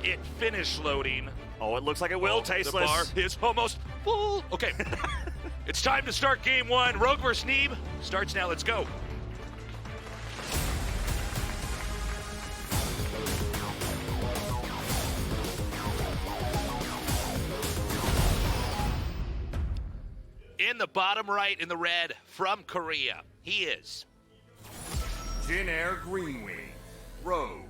it finish loading. Oh, it looks like it will. Tasteless. The bar is almost full. Okay. It's time to start game one. Rogue vs. Neeb starts now. Let's go. In the bottom right in the red from Korea, he is Jin Air Greenwing, Rogue.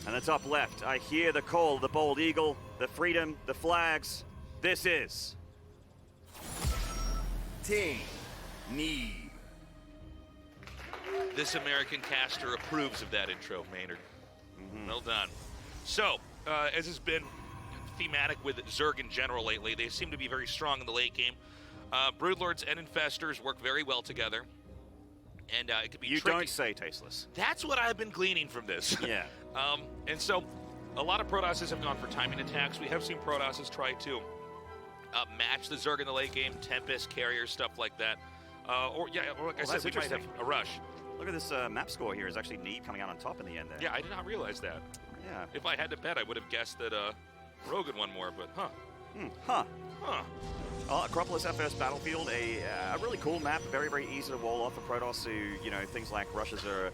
And the top left, I hear the call, the bold eagle, the freedom, the flags. This is Team Neeb. This American caster approves of that intro, Maynard. Well done. So, as has been thematic with Zerg in general lately, they seem to be very strong in the late game. Broodlords and Infestors work very well together. And it could be You tricky. don't say, Tasteless. That's what I've been gleaning from this. Yeah. And so, a lot of Protosses have gone for timing attacks. We have seen Protosses try to match the Zerg in the late game, Tempest, Carriers, stuff like that. Or like I said, we might have a rush. Look at this map score here. Is actually Neeb coming out on top in the end there. Yeah, I did not realize that. Yeah. If I had to bet, I would have guessed that Rogue had won more, but Huh. Acropolis, our first battlefield, a really cool map, very, very easy to wall off for Protoss who, things like rushes are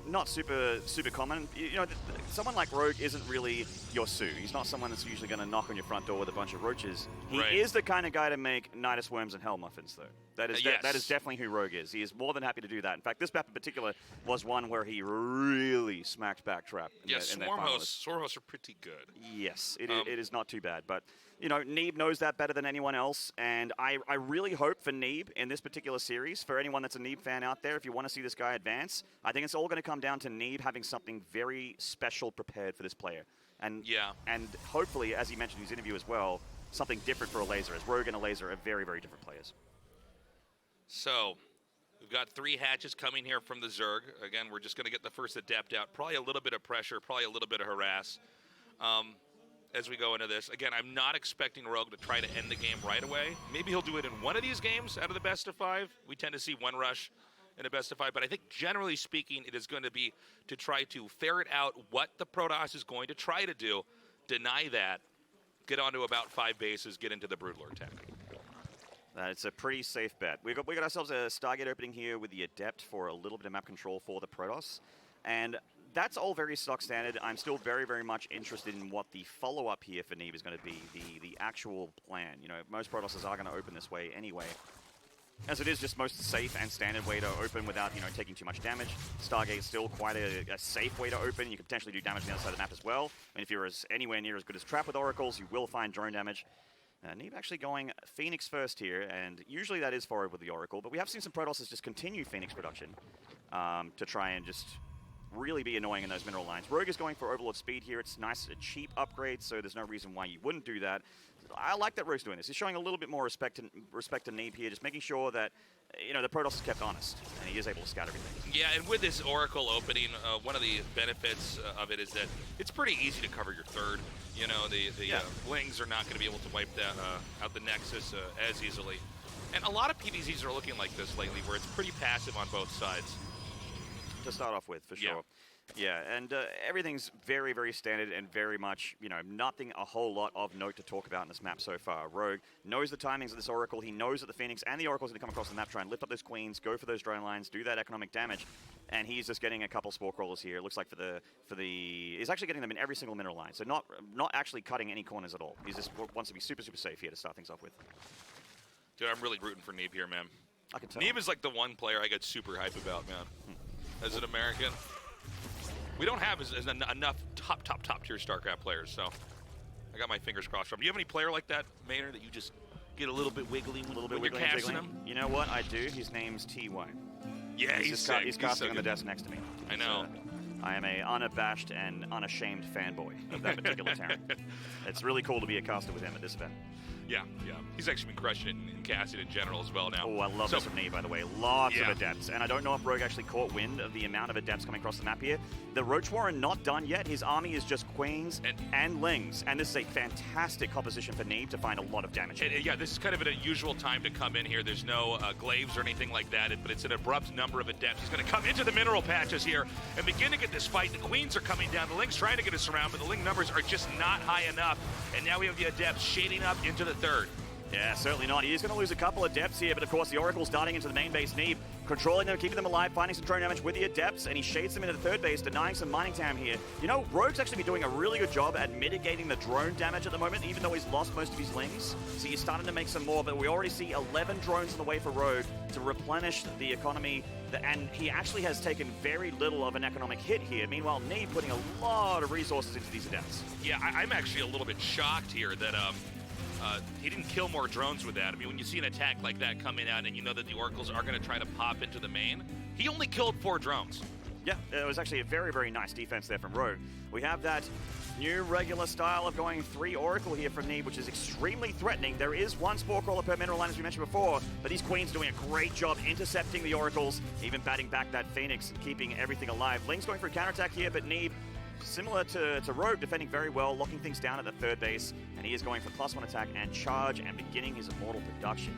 not super common. Someone like Rogue isn't really your Sue. He's not someone that's usually going to knock on your front door with a bunch of roaches. He is the kind of guy to make Nidus worms and hell muffins, though. That is definitely who Rogue is. He is more than happy to do that. In fact, this map in particular was one where he really smacked back Trap. Swarm hosts are pretty good. Yes, it is not too bad. But, Neeb knows that better than anyone else, and I really hope for Neeb in this particular series, for anyone that's a Neeb fan out there, if you want to see this guy advance, I think it's all going to come down to Neeb having something very special prepared for this player. And hopefully, as he mentioned in his interview as well, something different for a laser, as Rogue and a laser are very, very different players. So, we've got 3 hatches coming here from the Zerg. Again, we're just going to get the first Adept out. Probably a little bit of pressure, probably a little bit of harass as we go into this. Again, I'm not expecting Rogue to try to end the game right away. Maybe he'll do it in one of these games out of the best of 5. We tend to see one rush in a best of 5, but I think generally speaking, it is going to be to try to ferret out what the Protoss is going to try to do, deny that, get onto about 5 bases, get into the Broodlord attack. It's a pretty safe bet. We got ourselves a Stargate opening here with the Adept for a little bit of map control for the Protoss. And that's all very stock standard. I'm still very, very much interested in what the follow-up here for Neeb is going to be, the actual plan. Most Protosses are going to open this way anyway, as it is just most safe and standard way to open without, taking too much damage. Stargate is still quite a safe way to open. You can potentially do damage on the other side of the map as well. And if you're anywhere near as good as Trap with Oracles, you will find drone damage. Neeb actually going Phoenix first here, and usually that is forward with the Oracle, but we have seen some Protosses just continue Phoenix production to try and just really be annoying in those mineral lines. Rogue is going for Overlord speed here. It's nice, a cheap upgrade, so there's no reason why you wouldn't do that. I like that Rogue's doing this. He's showing a little bit more respect to Neeb here, just making sure that the Protoss is kept honest, and he is able to scout everything. Yeah, and with this Oracle opening, one of the benefits of it is that it's pretty easy to cover your third. The Blings are not going to be able to wipe that out the Nexus as easily. And a lot of PvZs are looking like this lately, where it's pretty passive on both sides. To start off with, for sure. Yeah, and everything's very, very standard and very much, nothing a whole lot of note to talk about in this map so far. Rogue knows the timings of this Oracle. He knows that the Phoenix and the Oracle's going to come across the map, try and lift up those Queens, go for those drone lines, do that economic damage. And he's just getting a couple Spore Crawlers here. It looks like he's actually getting them in every single mineral line. So not actually cutting any corners at all. He just wants to be super, super safe here to start things off with. Dude, I'm really rooting for Neeb here, man. I can tell. Neeb is like the one player I get super hype about, man. As an American. We don't have enough top tier Starcraft players, so I got my fingers crossed for him. Do you have any player like that, Maynard, that you just get a little bit wiggly when you're casting him? You know what? I do. His name's TY. Yeah, he's casting on the desk next to me. I know. I am a unabashed and unashamed fanboy of that particular talent. It's really cool to be a caster with him at this event. Yeah. He's actually been crushing it in Cassian in general as well now. Oh, I love this from Neeb, by the way. Lots of adepts. And I don't know if Rogue actually caught wind of the amount of adepts coming across the map here. The Roach Warren not done yet. His army is just Queens and Lings. And this is a fantastic composition for Neeb to find a lot of damage. Yeah, this is kind of an unusual time to come in here. There's no glaives or anything like that, but it's an abrupt number of adepts. He's going to come into the mineral patches here and begin to get this fight. The Queens are coming down. The Lings trying to get us around, but the Ling numbers are just not high enough. And now we have the adepts shading up into the third. Yeah, certainly not. He is going to lose a couple of Adepts here, but of course the Oracle's darting into the main base. Neeb controlling them, keeping them alive, finding some drone damage with the Adepts, and he shades them into the third base, denying some mining time here. You know, Rogue's actually been doing a really good job at mitigating the drone damage at the moment, even though he's lost most of his Lings. So he's starting to make some more, but we already see 11 drones on the way for Rogue to replenish the economy, and he actually has taken very little of an economic hit here. Meanwhile, Neeb putting a lot of resources into these Adepts. Yeah, I'm actually a little bit shocked here that he didn't kill more drones with that. I mean, when you see an attack like that coming out and you know that the Oracles are going to try to pop into the main, he only killed 4 drones. Yeah, it was actually a very, very nice defense there from Rogue. We have that new regular style of going 3 Oracle here from Neeb, which is extremely threatening. There is 1 Spore Crawler per mineral line, as we mentioned before, but these Queens doing a great job intercepting the Oracles, even batting back that Phoenix and keeping everything alive. Ling's going for a counterattack here, but Neeb, similar to Rogue, defending very well, locking things down at the third base, and he is going for +1 attack and charge and beginning his immortal production.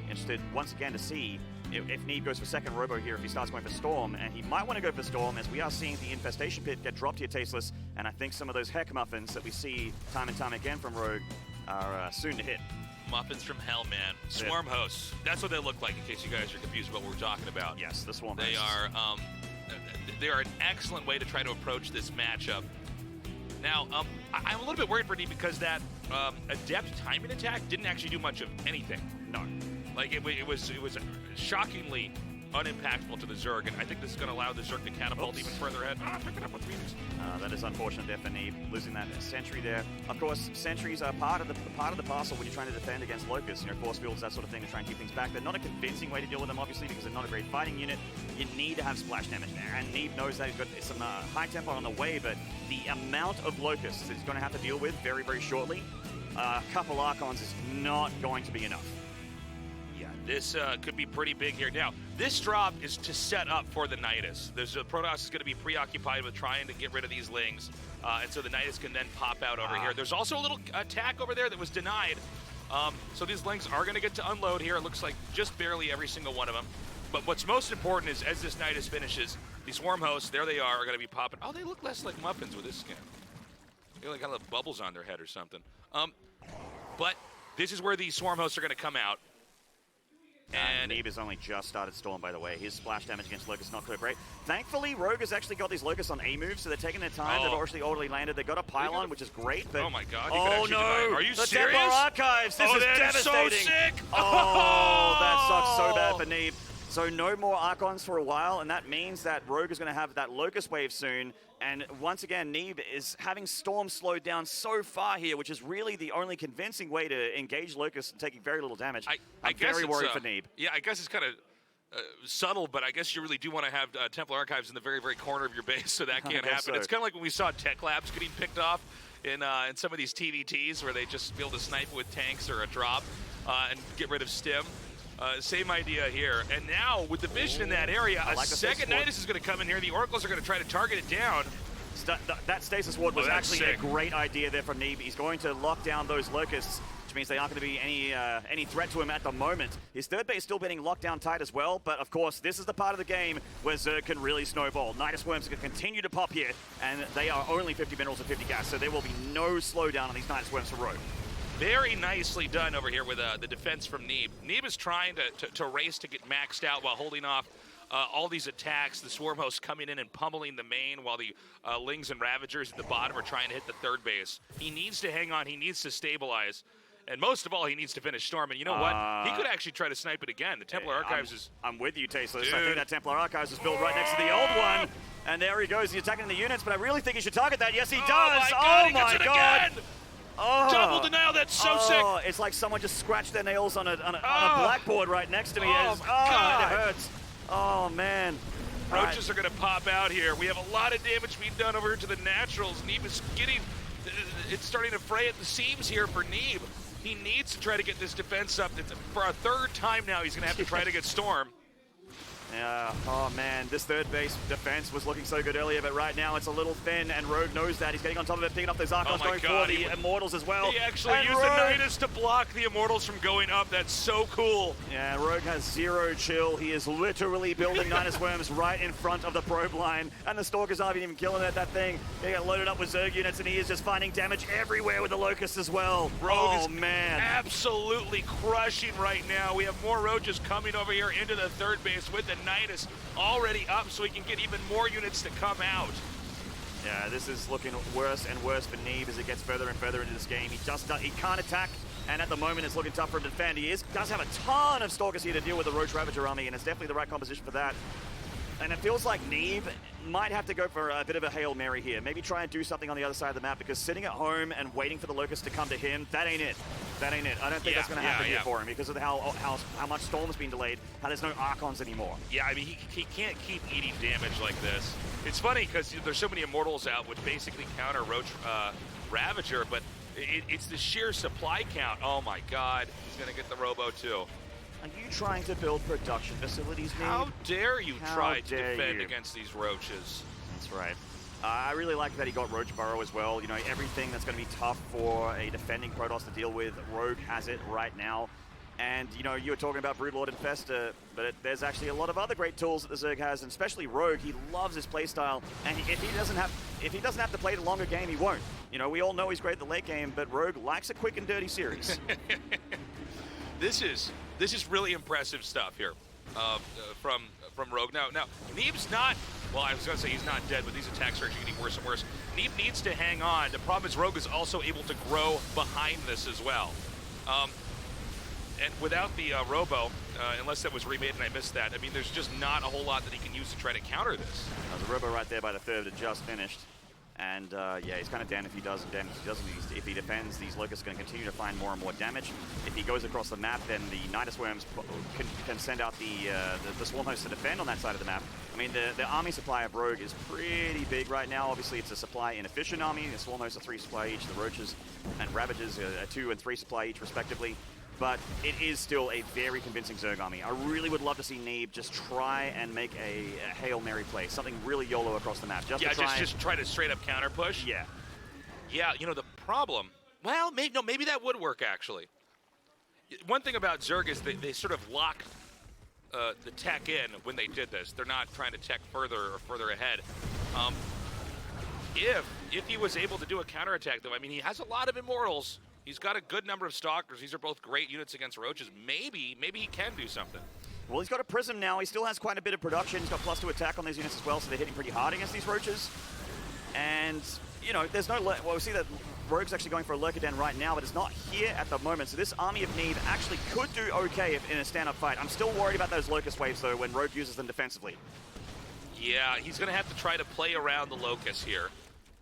Interested once again to see if Neeb goes for second Robo here, if he starts going for Storm, and he might want to go for Storm, as we are seeing the Infestation Pit get dropped here, Tasteless, and I think some of those Heck Muffins that we see time and time again from Rogue are soon to hit. Muffins from hell, man. Swarm hosts. That's what they look like, in case you guys are confused about what we're talking about. Yes, the Swarm They hosts. they are an excellent way to try to approach this matchup. Now, I'm a little bit worried for Neeb because that adept timing attack didn't actually do much of anything. No. Like, it was shockingly unimpactful to the Zerg, and I think this is going to allow the Zerg to catapult even further ahead. Pick it up with Phoenix. That is unfortunate there for Neeb, losing that sentry there. Of course, sentries are part of the parcel when you're trying to defend against Locusts, force fields, that sort of thing, to try and keep things back. They're not a convincing way to deal with them, obviously, because they're not a great fighting unit. You need to have splash damage there, and Neeb knows that. He's got some high tempo on the way, but the amount of Locusts that he's going to have to deal with very, very shortly, a couple Archons is not going to be enough. This could be pretty big here. Now, this drop is to set up for the Nidus. Protoss is going to be preoccupied with trying to get rid of these Lings, and so the Nidus can then pop out over here. There's also a little attack over there that was denied, so these Lings are going to get to unload here. It looks like just barely every single one of them. But what's most important is, as this Nidus finishes, these Swarm hosts, there they are going to be popping. Oh, they look less like muffins with this skin. They like got little bubbles on their head or something. But this is where these Swarm hosts are going to come out. And Neeb has only just started Storm, by the way. His splash damage against Locust not so great. Thankfully, Rogue has actually got these Locusts on A moves, so they're taking their time. They've already landed. They got a pylon, which is great. But oh my God! Oh no! Are you the serious? Templar Archives. This is devastating. So sick. Oh, that sucks so bad for Neeb. So no more Archons for a while, and that means that Rogue is going to have that Locust wave soon. And once again, Neeb is having Storm slowed down so far here, which is really the only convincing way to engage Locust and taking very little damage. I'm very worried for Neeb. Yeah, I guess it's kind of subtle, but I guess you really do want to have Templar Archives in the very, very corner of your base, so that can't happen. So. It's kind of like when we saw Tech Labs getting picked off in some of these TVTs where they just be able to snipe with tanks or a drop and get rid of Stim. Same idea here. And now, with the vision in that area, a second Nidus is going to come in here. The Oracles are going to try to target it down. That Stasis Ward was actually a great idea there from Neeb. He's going to lock down those Locusts, which means they aren't going to be any threat to him at the moment. His third base still being locked down tight as well, but of course, this is the part of the game where Zerg can really snowball. Nidus Worms are going to continue to pop here, and they are only 50 minerals and 50 gas, so there will be no slowdown on these Nidus Worms for Rogue. Very nicely done over here with the defense from Neeb. Neeb is trying to race to get maxed out while holding off all these attacks. The Swarm hosts coming in and pummeling the main while the Lings and Ravagers at the bottom are trying to hit the third base. He needs to hang on. He needs to stabilize. And most of all, he needs to finish Storm. And you know what? He could actually try to snipe it again. The Templar Archives is... I'm with you, Tasteless. I think that Templar Archives is built right next to the old one. And there he goes. He's attacking the units, but I really think he should target that. Yes, he does. Oh my God. Oh. Double denial, that's so sick. It's like someone just scratched their nails on a blackboard right next to me. Oh, my God. It hurts. Oh, man. Roaches are going to pop out here. We have a lot of damage being done over here to the Naturals. Neeb is getting... It's starting to fray at the seams here for Neeb. He needs to try to get this defense up. For a third time now, he's going to have to try to get Storm. Yeah, oh man, this third base defense was looking so good earlier, but right now it's a little thin, and Rogue knows that. He's getting on top of it, picking up those Archons, going for the Immortals as well. He actually and used Rogue, the Nidus to block the Immortals from going up. That's so cool. Yeah, Rogue has zero chill. He is literally building Nidus Worms right in front of the probe line, and the Stalkers aren't even killing it, that thing. They get loaded up with Zerg units, and he is just finding damage everywhere with the Locusts as well. Rogue is man. absolutely crushing right now. We have more Roaches coming over here into the third base with the Nidus already up, so he can get even more units to come out. Yeah, this is looking worse and worse for Neeb as it gets further and further into this game. He can't attack, and at the moment it's looking tough for him to defend. He does have a ton of Stalkers here to deal with the Roach Ravager army, and it's definitely the right composition for that. And it feels like Neeb might have to go for a bit of a Hail Mary here. Maybe try and do something on the other side of the map, because sitting at home and waiting for the Locust to come to him, that ain't it. That ain't it. I don't think that's going to happen here for him because of how much Storm's been delayed, how there's no Archons anymore. Yeah, I mean, he can't keep eating damage like this. It's funny because there's so many Immortals out which basically counter Roach Ravager, but it's the sheer supply count. Oh my god, he's going to get the Robo too. Are you trying to build production facilities, Neeb? How dare you try to dare defend you. against these Roaches? That's right. I really like that he got Roach Burrow as well. You know, everything that's going to be tough for a defending Protoss to deal with, Rogue has it right now. And, you know, you were talking about Broodlord and Fester, but there's actually a lot of other great tools that the Zerg has, and especially Rogue. He loves his playstyle, and if he doesn't have to play the longer game, he won't. You know, we all know he's great at the late game, but Rogue likes a quick and dirty series. This is really impressive stuff here from Rogue. Now Neeb's not. Well, I was going to say he's not dead, but these attacks are actually getting worse and worse. Neeb needs to hang on. The problem is Rogue is also able to grow behind this as well. And without the Robo, unless that was remade and I missed that, I mean, there's just not a whole lot that he can use to try to counter this. The Robo right there by the third had just finished. And yeah, he's kind of damned if he does and damned if he doesn't. If he defends, these Locusts are going to continue to find more and more damage. If he goes across the map, then the Nidus Worms can send out the Swarm Hosts to defend on that side of the map. I mean, the army supply of Rogue is pretty big right now. Obviously, it's a supply inefficient army. The Swarm Hosts are 3 supply each. The Roaches and Ravagers are 2 and 3 supply each, respectively. But it is still a very convincing Zerg army. I really would love to see Neeb just try and make a Hail Mary play, something really YOLO across the map. Just try to straight up counter push. Yeah. Yeah, you know, the problem, well, maybe that would work, actually. One thing about Zerg is they sort of lock the tech in when they did this. They're not trying to tech further ahead. If he was able to do a counterattack, though, I mean, he has a lot of Immortals. He's got a good number of Stalkers. These are both great units against Roaches. Maybe he can do something. Well, he's got a Prism now. He still has quite a bit of production. He's got +2 attack on these units as well, so they're hitting pretty hard against these Roaches. And, you know, there's no... Well, we see that Rogue's actually going for a Lurker Den right now, but it's not here at the moment. So this army of Neeb actually could do okay in a stand-up fight. I'm still worried about those Locust waves, though, when Rogue uses them defensively. Yeah, he's going to have to try to play around the Locust here.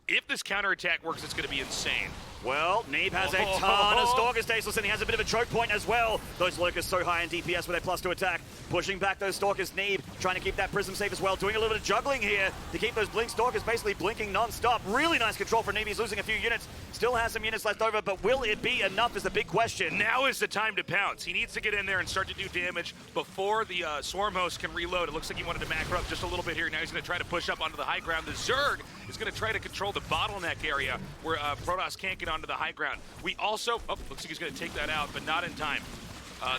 If this counterattack works, it's going to be insane. Well, Neeb has a ton of Stalker Stasis, and he has a bit of a choke point as well. Those Locusts so high in DPS with their +2 attack. Pushing back those Stalkers. Neeb trying to keep that Prism safe as well. Doing a little bit of juggling here to keep those Blink Stalkers basically blinking non-stop. Really nice control for Neeb. He's losing a few units. Still has some units left over, but will it be enough is the big question. Now is the time to pounce. He needs to get in there and start to do damage before the Swarm Host can reload. It looks like he wanted to macro up just a little bit here. Now he's going to try to push up onto the high ground. The Zerg is going to try to control the bottleneck area where Protoss can't get onto the high ground. We also, looks like he's going to take that out, but not in time.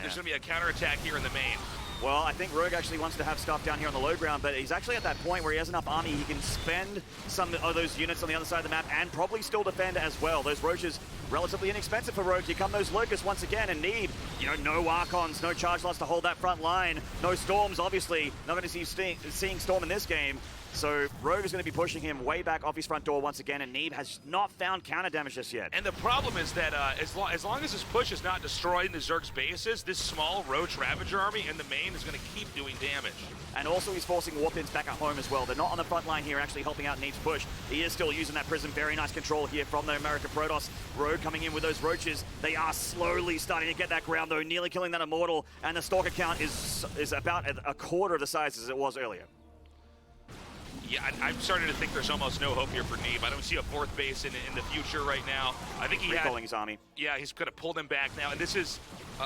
There's going to be a counterattack here in the main. Well, I think Rogue actually wants to have stuff down here on the low ground, but he's actually at that point where he has enough army. He can spend some of those units on the other side of the map and probably still defend as well. Those Roaches, relatively inexpensive for Rogue. Here come those Locusts once again, and Neeb, you know, no Archons, no charge lots to hold that front line. No Storms, obviously. Not going to see seeing Storm in this game. So Rogue is going to be pushing him way back off his front door once again, and Neeb has not found counter damage just yet. And the problem is that as long as his push is not destroying the Zerg's bases, this small Roach Ravager army in the main is going to keep doing damage. And also he's forcing Warpins back at home as well. They're not on the front line here actually helping out Neeb's push. He is still using that Prism. Very nice control here from the American Protoss. Rogue coming in with those Roaches. They are slowly starting to get that ground though, nearly killing that Immortal, and the Stalker count is about a quarter of the size as it was earlier. Yeah, I'm starting to think there's almost no hope here for Neeb. I don't see a fourth base in the future right now. I think he Recalling his army. Yeah, he's going to pull them back now. And this is,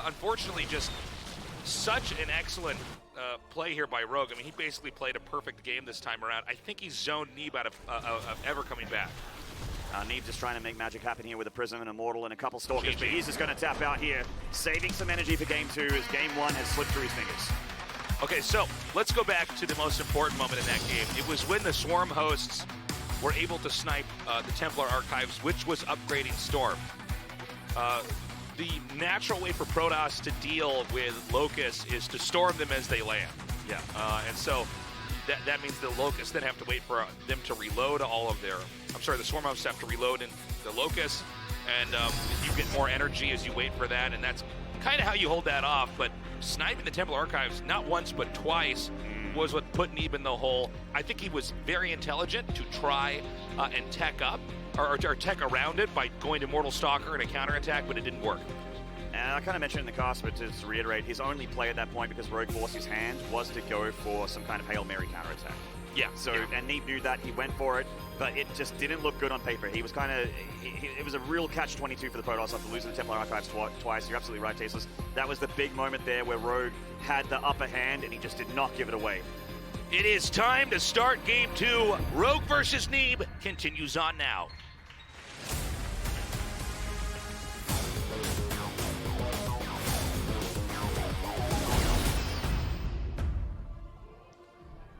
unfortunately, just such an excellent play here by Rogue. I mean, he basically played a perfect game this time around. I think he's zoned Neeb out of ever coming back. Neeb just trying to make magic happen here with a Prism, and Immortal, and a couple Stalkers, but he's just going to tap out here, saving some energy for Game 2 as Game 1 has slipped through his fingers. Okay, so let's go back to the most important moment in that game. It was when the Swarm hosts were able to snipe the Templar Archives, which was upgrading Storm. The natural way for Protoss to deal with Locusts is to storm them as they land. Yeah. And so that means the Locusts then have to wait for them to reload all of their... I'm sorry, the Swarm hosts have to reload in the Locusts, and you get more energy as you wait for that, and that's kind of how you hold that off. But sniping the Templar Archives, not once but twice, was what put Neeb in the hole. I think he was very intelligent to try and tech up, or tech around it by going to Mortal Stalker and a counterattack, but it didn't work. And I kind of mentioned in the cast, but to reiterate, his only play at that point, because Rogue forced his hand, was to go for some kind of Hail Mary counterattack. Yeah. So, and Neeb knew that, he went for it, but it just didn't look good on paper. He was kind of, it was a real catch-22 for the Protoss after losing the Templar Archives twice. You're absolutely right, Tasteless. That was the big moment there where Rogue had the upper hand, and he just did not give it away. It is time to start Game 2. Rogue versus Neeb continues on now.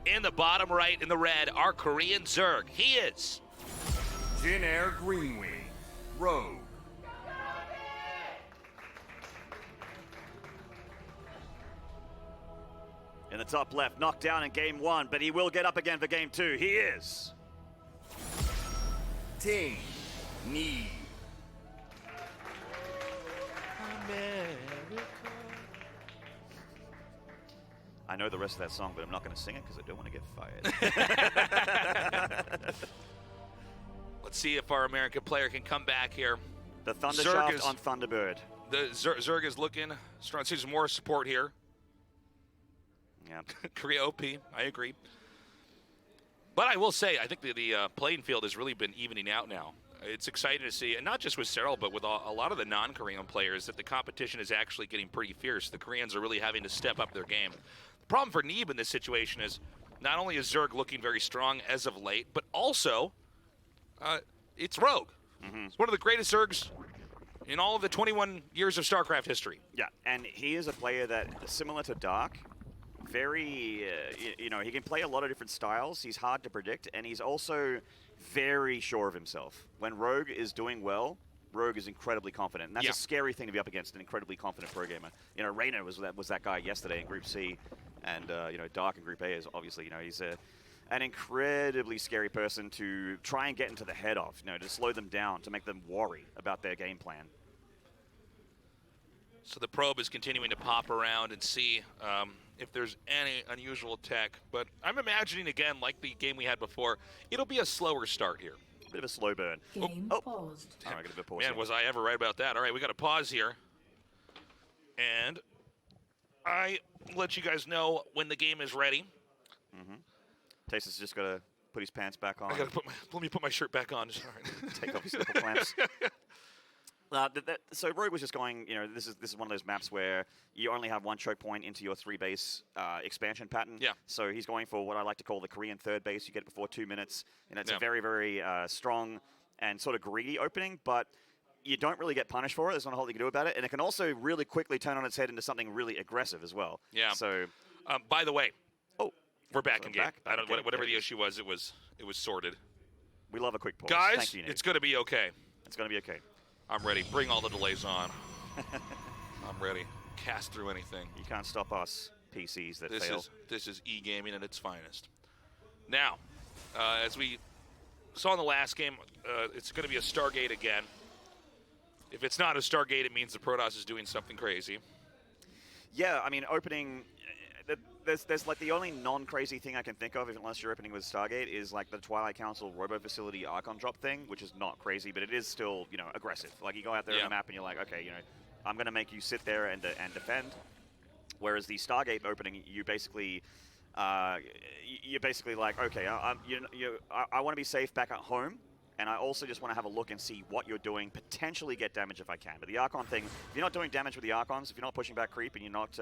In the bottom right, in the red, our Korean Zerg. He is Jin Air Greenwing, Rogue. In the top left, knocked down in Game 1, but he will get up again for Game 2. He is Team Neeb. I know the rest of that song, but I'm not going to sing it because I don't want to get fired. Let's see if our American player can come back here. The Thunder Zerg Shaft is- on Thunderbird. The Zerg is looking strong. See some more support here. Yeah. Korea OP, I agree. But I will say, I think the playing field has really been evening out now. It's exciting to see, and not just with Cyril, but with a lot of the non-Korean players, that the competition is actually getting pretty fierce. The Koreans are really having to step up their game. The problem for Neeb in this situation is not only is Zerg looking very strong as of late, but also it's Rogue. It's one of the greatest Zergs in all of the 21 years of StarCraft history. Yeah, and he is a player that, similar to Dark, very, you know, he can play a lot of different styles. He's hard to predict, and he's also very sure of himself. When Rogue is doing well, Rogue is incredibly confident, and that's a scary thing to be up against, an incredibly confident pro gamer. You know, Reyna was that guy yesterday in Group C, and you know, Dark in Group A is obviously, you know, he's an incredibly scary person to try and get into the head of, you know, to slow them down, to make them worry about their game plan. So the probe is continuing to pop around and see if there's any unusual tech. But I'm imagining, again, like the game we had before, it'll be a slower start here. A bit of a slow burn. Game paused. All right, get a bit of pause Man, here. was I ever right about that? All right, we got to pause here. And I let you guys know when the game is ready. Tasteless just got to put his pants back on. I got to let me put my shirt back on. Sorry. Take off his nipple clamps. So Rogue was just going, you know, this is one of those maps where you only have one choke point into your 3-base expansion pattern. Yeah. So he's going for what I like to call the Korean third base. You get it before 2 minutes, and it's Yeah. a very, very strong and sort of greedy opening, but you don't really get punished for it. There's not a whole lot you can do about it, and it can also really quickly turn on its head into something really aggressive as well. Yeah. So, By the way, we're back So in game. back I don't. in game. Whatever There the it is. issue was, it was sorted. we love a quick pause. Guys, Thank you, Neeb. it's going to be okay. It's going to be okay. I'm ready. Bring all the delays on. I'm ready. Cast through anything. You can't stop us PCs that fail. This is e-gaming at its finest. Now, as we saw in the last game, it's going to be a Stargate again. If it's not a Stargate, it means the Protoss is doing something crazy. Yeah, I mean, opening. There's like the only non-crazy thing I can think of, unless you're opening with Stargate, is like the Twilight Council Robo Facility Archon drop thing, which is not crazy, but it is still, you know, aggressive. Like you go out there on Yeah. the map and you're like, okay, you know, I'm going to make you sit there and defend. Whereas the Stargate opening, you basically you're basically like, okay, I want to be safe back at home, and I also just want to have a look and see what you're doing, potentially get damage if I can. But the Archon thing, if you're not doing damage with the Archons, if you're not pushing back creep and you're not,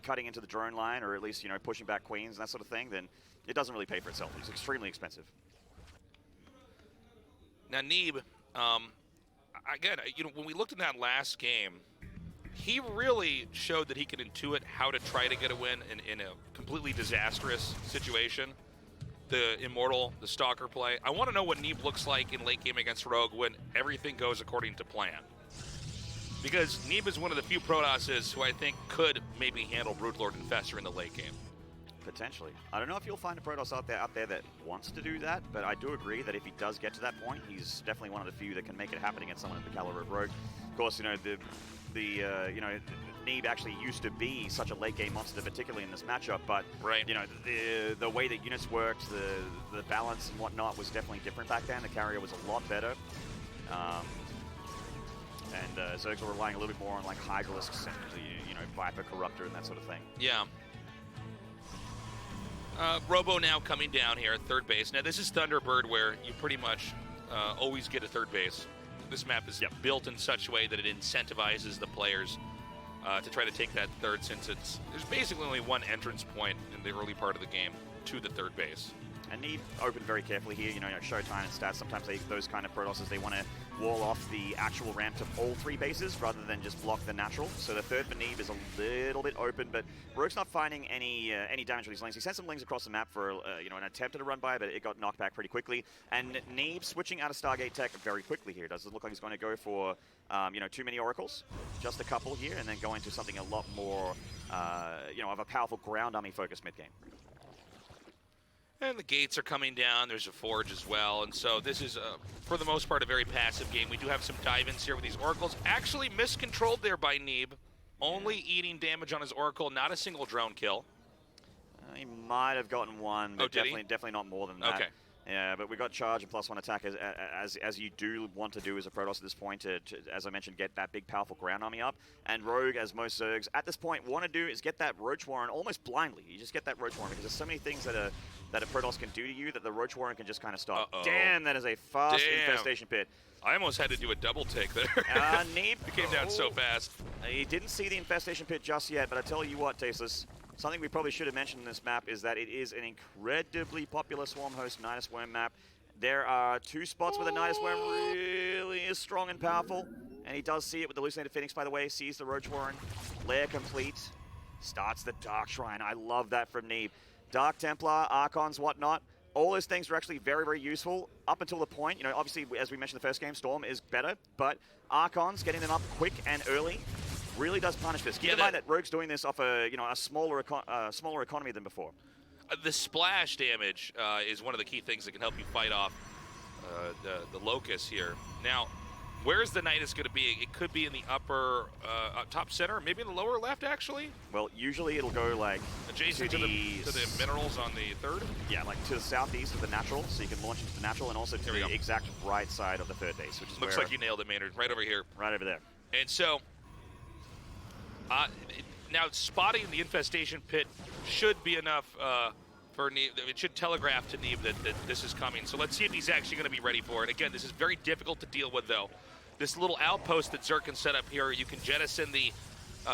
cutting into the drone line, or at least, pushing back queens and that sort of thing, then it doesn't really pay for itself. It's extremely expensive. Now, Neeb, again, when we looked at that last game, he really showed that he could intuit how to try to get a win in a completely disastrous situation. The Immortal, the Stalker play. I want to know what Neeb looks like in late game against Rogue when everything goes according to plan. Because Neeb is one of the few Protosses who I think could maybe handle Broodlord Infestor in the late game. Potentially. I don't know if you'll find a Protoss out there that wants to do that, but I do agree that if he does get to that point, he's definitely one of the few that can make it happen against someone of the caliber of Rogue. Of course, Neeb actually used to be such a late game monster, particularly in this matchup, but right. The way that units worked, the balance and whatnot was definitely different back then. The carrier was a lot better. And Zergs were relying a little bit more on like Hydralisks and Viper Corruptor and that sort of thing. Yeah. Robo now coming down here at third base. Now this is Thunderbird, where you pretty much always get a third base. This map is built in such a way that it incentivizes the players to try to take that third, since there's basically only one entrance point in the early part of the game to the third base. And Neeb opened very carefully here, Showtime and stats. Sometimes those kind of Protosses, they want to wall off the actual ramp to all three bases rather than just block the natural. So the third for Neeb is a little bit open, but Rogue's not finding any damage with these lings. He sent some lings across the map for an attempt at a run by, but it got knocked back pretty quickly. And Neeb switching out of Stargate Tech very quickly here. Does it look like he's going to go for too many oracles, just a couple here, and then go into something a lot more of a powerful ground army focused mid game. And the gates are coming down. There's a forge as well. And so this is, for the most part, a very passive game. We do have some dive-ins here with these oracles. Actually miscontrolled there by Neeb. Only eating damage on his oracle, not a single drone kill. He might have gotten one, but definitely not more than that. Okay. Yeah, but we got charge and +1 attack as you do want to do as a Protoss at this point to, as I mentioned, get that big powerful ground army up. And Rogue, as most Zergs at this point want to do, is get that Roach Warren almost blindly. You just get that Roach Warren because there's so many things that a Protoss can do to you that the Roach Warren can just kind of stop. Damn, that is a fast infestation pit. I almost had to do a double take there. Neeb came down so fast. He didn't see the infestation pit just yet, but I tell you what, Tasteless, something we probably should have mentioned in this map is that it is an incredibly popular Swarm Host Nidus Worm map. There are two spots where the Nidus Worm really is strong and powerful, and he does see it with the Hallucinated Phoenix, by the way, sees the Roach Warren, lair complete, starts the Dark Shrine. I love that from Neeb. Dark Templar, Archons, whatnot, all those things are actually very, very useful up until the point, obviously, as we mentioned the first game, Storm is better, but Archons, getting them up quick and early, really does punish this. Keep in mind that Rogue's doing this off a smaller economy than before. The splash damage is one of the key things that can help you fight off the Locust here. Now, where's the Nidus going to be? It could be in the upper top center, maybe in the lower left, actually. Well, usually it'll go like adjacent to the minerals on the third. Yeah, like to the southeast of the natural, so you can launch into the natural, and also to the exact right side of the third base, which is looks like you nailed it, Maynard. Right over here. Right over there. And so. Now, spotting the infestation pit should be enough for Neeb. It should telegraph to Neeb that this is coming. So let's see if he's actually going to be ready for it. Again, this is very difficult to deal with, though. This little outpost that Zerg can set up here, you can jettison the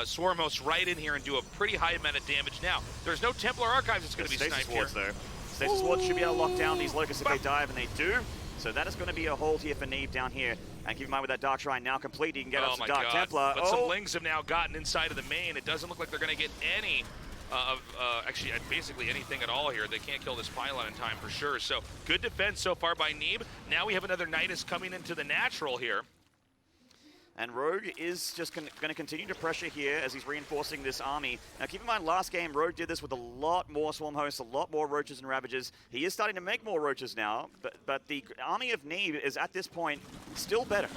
Swarm Host right in here and do a pretty high amount of damage. Now, there's no Templar Archives that's going to be sniped here. Though. Stasis Wards should be able to lock down these Locusts if they dive, and they do. So that is going to be a hold here for Neeb down here. And keep in mind with that Dark Shrine now complete, he can get up to Dark Templar. But some Lings have now gotten inside of the main. It doesn't look like they're going to get any actually basically anything at all here. They can't kill this pylon in time for sure. So good defense so far by Neeb. Now we have another Nidus coming into the natural here. And Rogue is just going to continue to pressure here as he's reinforcing this army. Now, keep in mind, last game, Rogue did this with a lot more Swarm Hosts, a lot more Roaches and Ravagers. He is starting to make more Roaches now, but the army of Neeb is, at this point, still better.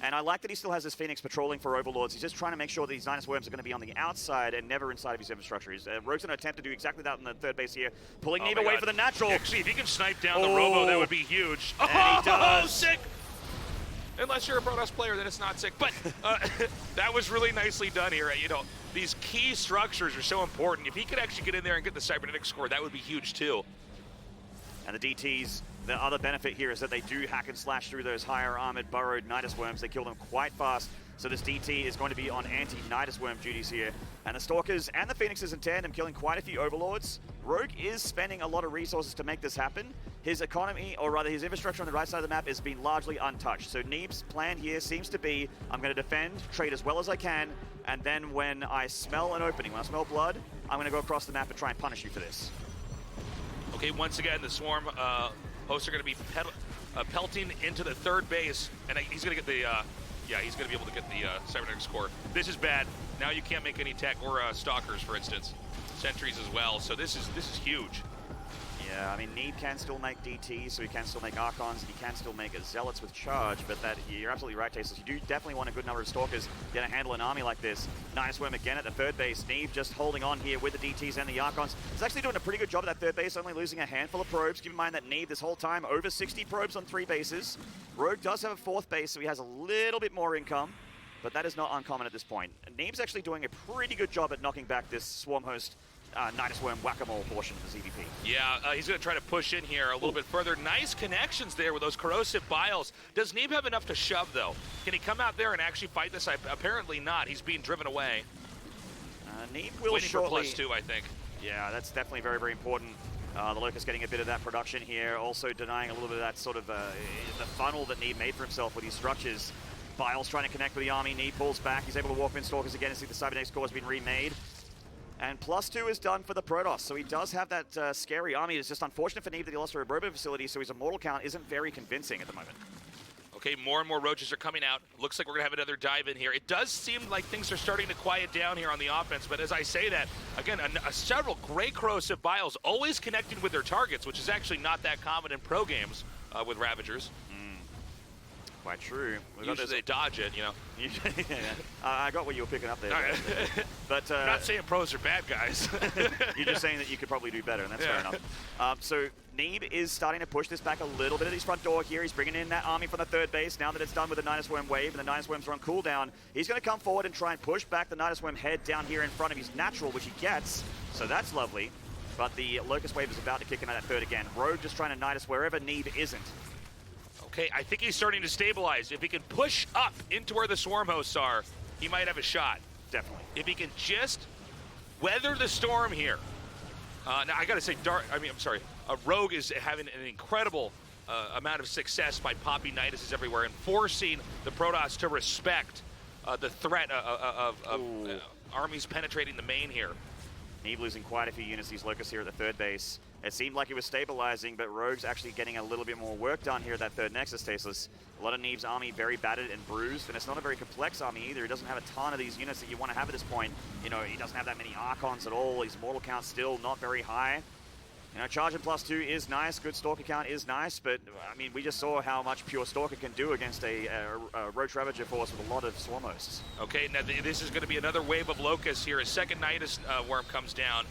And I like that he still has his Phoenix patrolling for Overlords. He's just trying to make sure that these Nidus Worms are going to be on the outside and never inside of his infrastructure. Rogue's going to attempt to do exactly that in the third base here, pulling Neeb away for the natural. Actually, if he can snipe down the Robo, that would be huge. And he does. Sick! Unless you're a Protoss player, then it's not sick. But that was really nicely done here. You know, these key structures are so important. If he could actually get in there and get the cybernetic score, that would be huge too. And the DTs, the other benefit here is that they do hack and slash through those higher armored burrowed Nidus Worms. They kill them quite fast. So this DT is going to be on anti-Nidus Worm duties here. And the Stalkers and the Phoenixes in tandem killing quite a few Overlords. Rogue is spending a lot of resources to make this happen. His economy, or rather his infrastructure on the right side of the map, has been largely untouched. So Neeb's plan here seems to be, I'm going to defend, trade as well as I can, and then when I smell an opening, when I smell blood, I'm going to go across the map and try and punish you for this. Okay, once again, the Swarm hosts are going to be pelting into the third base, and he's going to get the, he's going to be able to get the cybernetic score. This is bad. Now you can't make any tech or stalkers, for instance, sentries as well. So this is huge. Yeah, I mean, Neeb can still make DTs, so he can still make Archons, and he can still make Zealots with charge, but that, you're absolutely right, Tasteless. You do definitely want a good number of Stalkers to handle an army like this. Nidus Worm again at the third base. Neeb just holding on here with the DTs and the Archons. He's actually doing a pretty good job at that third base, only losing a handful of probes. Keep in mind that Neeb this whole time, over 60 probes on 3 bases. Rogue does have a 4th base, so he has a little bit more income, but that is not uncommon at this point. Neeb's actually doing a pretty good job at knocking back this Swarm host Nidus Worm whack-a-mole portion of the ZVP. Yeah, he's going to try to push in here a little bit further. Nice connections there with those corrosive biles. Does Neeb have enough to shove, though? Can he come out there and actually fight this? Apparently not. He's being driven away. Neeb will waiting shortly... for +2, I think. Yeah, that's definitely very, very important. The Locust getting a bit of that production here, also denying a little bit of that sort of the funnel that Neeb made for himself with these structures. Biles trying to connect with the army. Neeb pulls back. He's able to walk in Stalkers again and see the cybernetic score has been remade. And +2 is done for the Protoss, so he does have that scary army. It's just unfortunate for Neeb that he lost a Robo facility, so his immortal count isn't very convincing at the moment. Okay, more and more roaches are coming out. Looks like we're going to have another dive in here. It does seem like things are starting to quiet down here on the offense, but as I say that, again, several great corrosive biles always connecting with their targets, which is actually not that common in pro games with Ravagers. Quite true. Usually they dodge it, you know. I got what you were picking up there. Right. But I'm not saying pros are bad guys. You're just saying that you could probably do better, and that's fair enough. So Neeb is starting to push this back a little bit at his front door here. He's bringing in that army from the third base. Now that it's done with the Nidus Worm wave and the Nidus Worms are on cooldown, he's going to come forward and try and push back the Nidus Worm head down here in front of his natural, which he gets. So that's lovely. But the Locust wave is about to kick in at that third again. Rogue just trying to Nidus wherever Neeb isn't. Okay, I think he's starting to stabilize. If he can push up into where the Swarm hosts are, he might have a shot. Definitely. If he can just weather the storm here. Now, I got to say, Rogue is having an incredible amount of success by popping Niduses everywhere and forcing the Protoss to respect the threat of armies penetrating the main here. Neeb losing quite a few units, these Locusts here at the third base. It seemed like he was stabilizing, but Rogue's actually getting a little bit more work done here at that third Nexus, Tasteless. A lot of Neeb's army very battered and bruised, and it's not a very complex army either. He doesn't have a ton of these units that you want to have at this point. You know, he doesn't have that many Archons at all. His mortal count's still not very high. You know, charging +2 is nice, good Stalker count is nice, but, I mean, we just saw how much pure Stalker can do against a Roach Ravager force with a lot of Swarm hosts. Okay, now this is going to be another wave of Locusts here. A second Nidus Worm comes down.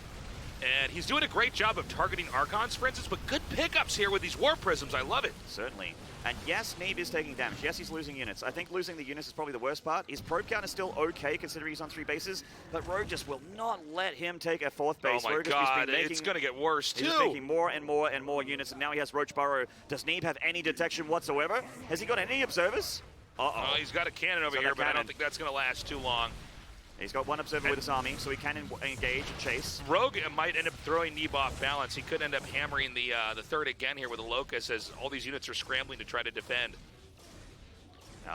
And he's doing a great job of targeting Archons, for instance, but good pickups here with these War Prisms. I love it. Certainly. And yes, Neeb is taking damage. Yes, he's losing units. I think losing the units is probably the worst part. His probe count is still okay, considering he's on 3 bases, but Rogue just will not let him take a 4th base. Oh my God, it's going to get worse, too. He's making more and more and more units, and now he has Roach Burrow. Does Neeb have any detection whatsoever? Has he got any observers? Uh-oh. He's got a cannon over here, but I don't think that's going to last too long. He's got one observer with his army, so he can engage and chase. Rogue might end up throwing Neeb off balance. He could end up hammering the third again here with a Locust as all these units are scrambling to try to defend.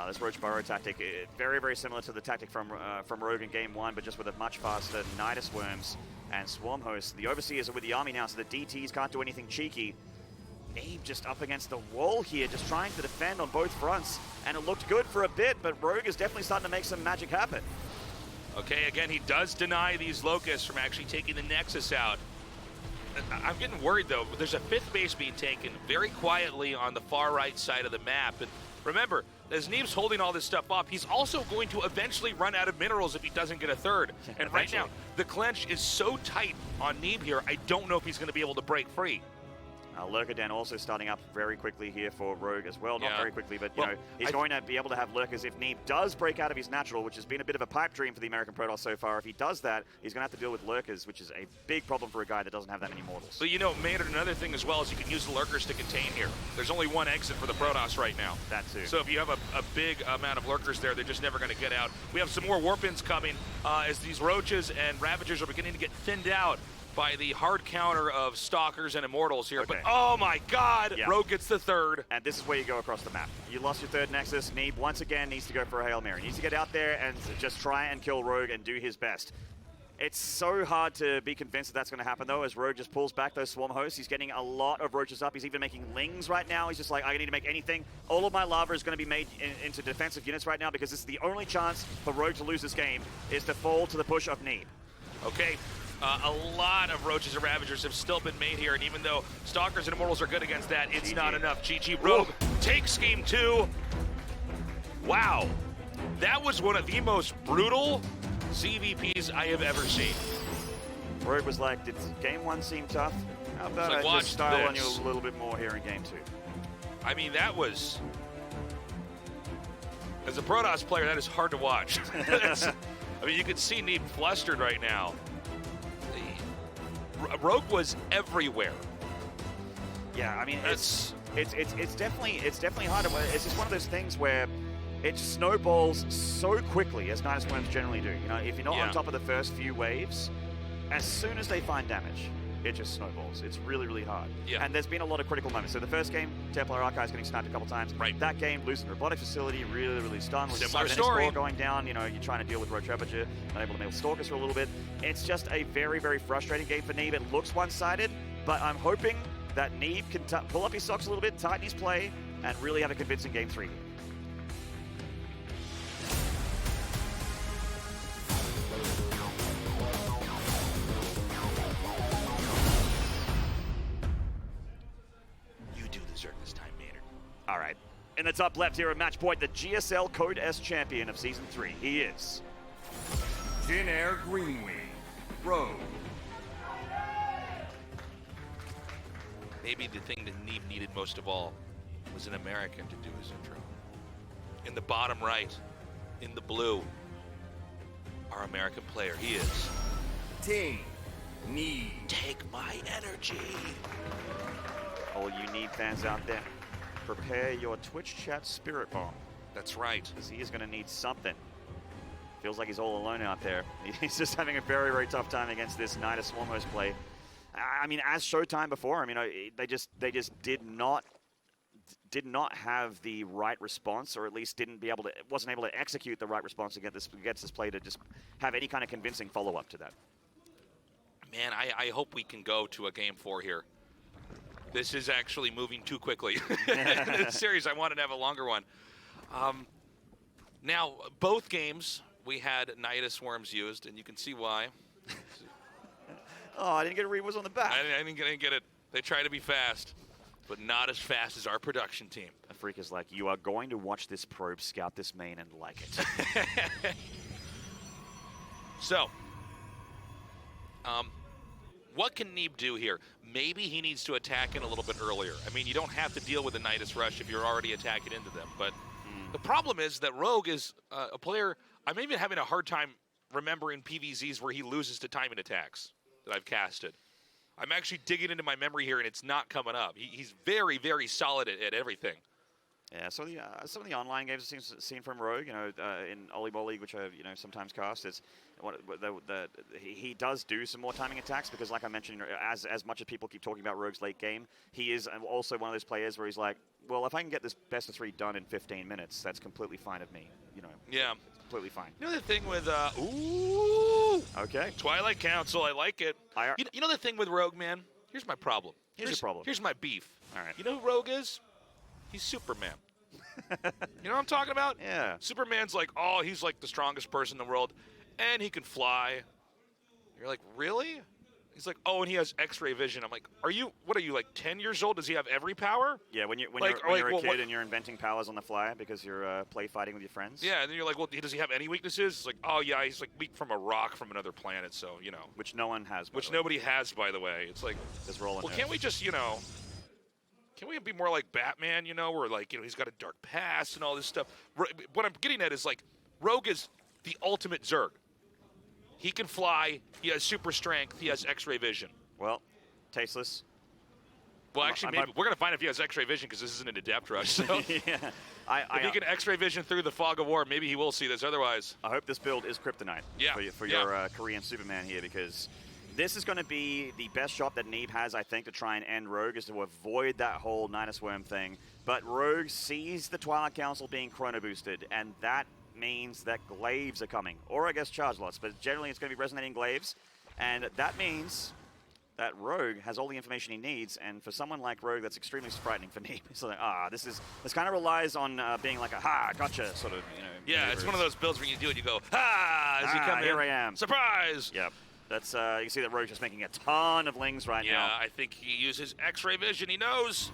This Roach Burrow tactic, very, very similar to the tactic from Rogue in Game 1, but just with a much faster Nidus Worms and Swarm Hosts. The Overseers are with the army now, so the DTs can't do anything cheeky. Neeb just up against the wall here, just trying to defend on both fronts. And it looked good for a bit, but Rogue is definitely starting to make some magic happen. Okay, again, he does deny these Locusts from actually taking the Nexus out. I'm getting worried, though. There's a 5th base being taken very quietly on the far right side of the map. And remember, as Neeb's holding all this stuff off, he's also going to eventually run out of minerals if he doesn't get a 3rd. And right now, the clench is so tight on Neeb here, I don't know if he's going to be able to break free. Lurker also starting up very quickly here for Rogue as well. Not Yeah. very quickly, but Well, he's going to be able to have Lurkers if Neeb does break out of his natural, which has been a bit of a pipe dream for the American Protoss so far. If he does that, he's going to have to deal with Lurkers, which is a big problem for a guy that doesn't have that many mortals. But Maynard, another thing as well is you can use the Lurkers to contain here. There's only one exit for the Protoss right now. That too. So if you have a big amount of Lurkers there, they're just never going to get out. We have some more Warp-ins coming as these Roaches and Ravagers are beginning to get thinned out by the hard counter of Stalkers and Immortals here. Okay. But oh my god, Yeah. Rogue gets the third. And this is where you go across the map. You lost your third Nexus. Neeb, once again, needs to go for a Hail Mary. He needs to get out there and just try and kill Rogue and do his best. It's so hard to be convinced that that's going to happen, though, as Rogue just pulls back those Swarm hosts. He's getting a lot of Roaches up. He's even making Lings right now. He's just like, I need to make anything. All of my lava is going to be made into defensive units right now because this is the only chance for Rogue to lose this game is to fall to the push of Neeb. Okay. A lot of Roaches and Ravagers have still been made here, and even though Stalkers and Immortals are good against that, it's GG. not enough. GG. Rogue takes game 2. Wow. That was one of the most brutal CVPs I have ever seen. Rogue was like, did game 1 seem tough? How about like, I watch just style on you this. a little bit more here in game 2? I mean, that was... As a Protoss player, that is hard to watch. I mean, you can see Neeb flustered right now. Rogue was everywhere. Yeah, I mean, That's... it's definitely hard. It's just one of those things where it snowballs so quickly, as Nidus Worms generally do. If you're not Yeah. on top of the first few waves, as soon as they find damage, it just snowballs. It's really, really hard. Yeah. And there's been a lot of critical moments. So the first game, Templar Archives getting sniped a couple times. Right. That game, losing Robotics Facility, really, really stunned. With Similar Cybernetics story. Core going down, you're trying to deal with Roach Ravager, not able to nail Stalkers for a little bit. It's just a very, very frustrating game for Neeb. It looks one-sided, but I'm hoping that Neeb can pull up his socks a little bit, tighten his play, and really have a convincing game 3. You do deserve this time, Maynard. All right. In the top left here at match point, the GSL Code S champion of Season 3. He is Jin Air Greenwing, Rogue. Maybe the thing that Neeb needed most of all was an American to do his intro. In the bottom right, in the blue, our American player, he is. Ting, Neeb. Take my energy. all you Neeb fans out there. Prepare your Twitch chat spirit bomb, That's right. because he is going to need something. Feels like he's all alone out there. He's just having a very, very tough time against this Nidus Swarm host play. I mean, as Showtime before, I mean, they just did not have the right response, or at least wasn't able to execute the right response against this play to just have any kind of convincing follow-up to that. Man, I hope we can go to a game 4 here. This is actually moving too quickly. It's serious. I wanted to have a longer one. Now, both games we had Nidus Worms used, and you can see why. Oh, I didn't get a rewards on the back. I didn't get it. They try to be fast, but not as fast as our production team. A freak is like, you are going to watch this probe scout this main and like it. So, what can Neeb do here? Maybe he needs to attack in a little bit earlier. I mean, you don't have to deal with a Nidus Rush if you're already attacking into them, but the problem is that Rogue is a player, I'm even having a hard time remembering PVZs where he loses to timing attacks that I've casted. I'm actually digging into my memory here, and it's not coming up. He's very, very solid at everything. Yeah, so some of the online games I've seen from Rogue, in Ollie League, which I sometimes cast, he does do some more timing attacks because, like I mentioned, as much as people keep talking about Rogue's late game, he is also one of those players where he's like, well, if I can get this best of 3 done in 15 minutes, that's completely fine of me. Yeah. It's completely fine. You know the thing with ooh, Okay. Twilight Council, I like it. You know the thing with Rogue, man? Here's my problem. Here's your problem. Here's my beef. All right. You know who Rogue is? He's Superman. You know what I'm talking about? Yeah. Superman's like, oh, he's like the strongest person in the world, and he can fly. You're like, really? He's like, oh, and he has X-ray vision. I'm like, what are you, like 10 years old? Does he have every power? Yeah, when you're well, a kid and you're inventing powers on the fly because you're play fighting with your friends. Yeah, and then you're like, well, does he have any weaknesses? It's like, oh, yeah, he's like weak from a rock from another planet, so, Which no one has. Which nobody has, by the way. It's like, Just rolling. well, can't we just, Can we be more like Batman, where, like, he's got a dark past and all this stuff? What I'm getting at is, like, Rogue is the ultimate Zerg. He can fly, he has super strength, he has X-ray vision. Well, tasteless. Well, actually, maybe we're going to find if he has X-ray vision because this isn't an Adept Rush. So yeah. if he can X-ray vision through the fog of war, maybe he will see this. Otherwise, I hope this build is Kryptonite for your Korean Superman here, because this is going to be the best shot that Neeb has, I think, to try and end Rogue, is to avoid that whole Nidus Worm thing. But Rogue sees the Twilight Council being chrono boosted, and that means that glaives are coming, or I guess charge lots, but generally it's going to be resonating glaives, and that means that Rogue has all the information he needs, and for someone like Rogue, that's extremely frightening for me. So like, this kind of relies on being like a gotcha sort of, Yeah, maneuvers. It's one of those builds where you do it, you go, as you come in. Here I am. Surprise! Yep. That's you can see that Rogue's just making a ton of lings right now. Yeah, I think he uses X-ray vision. He knows.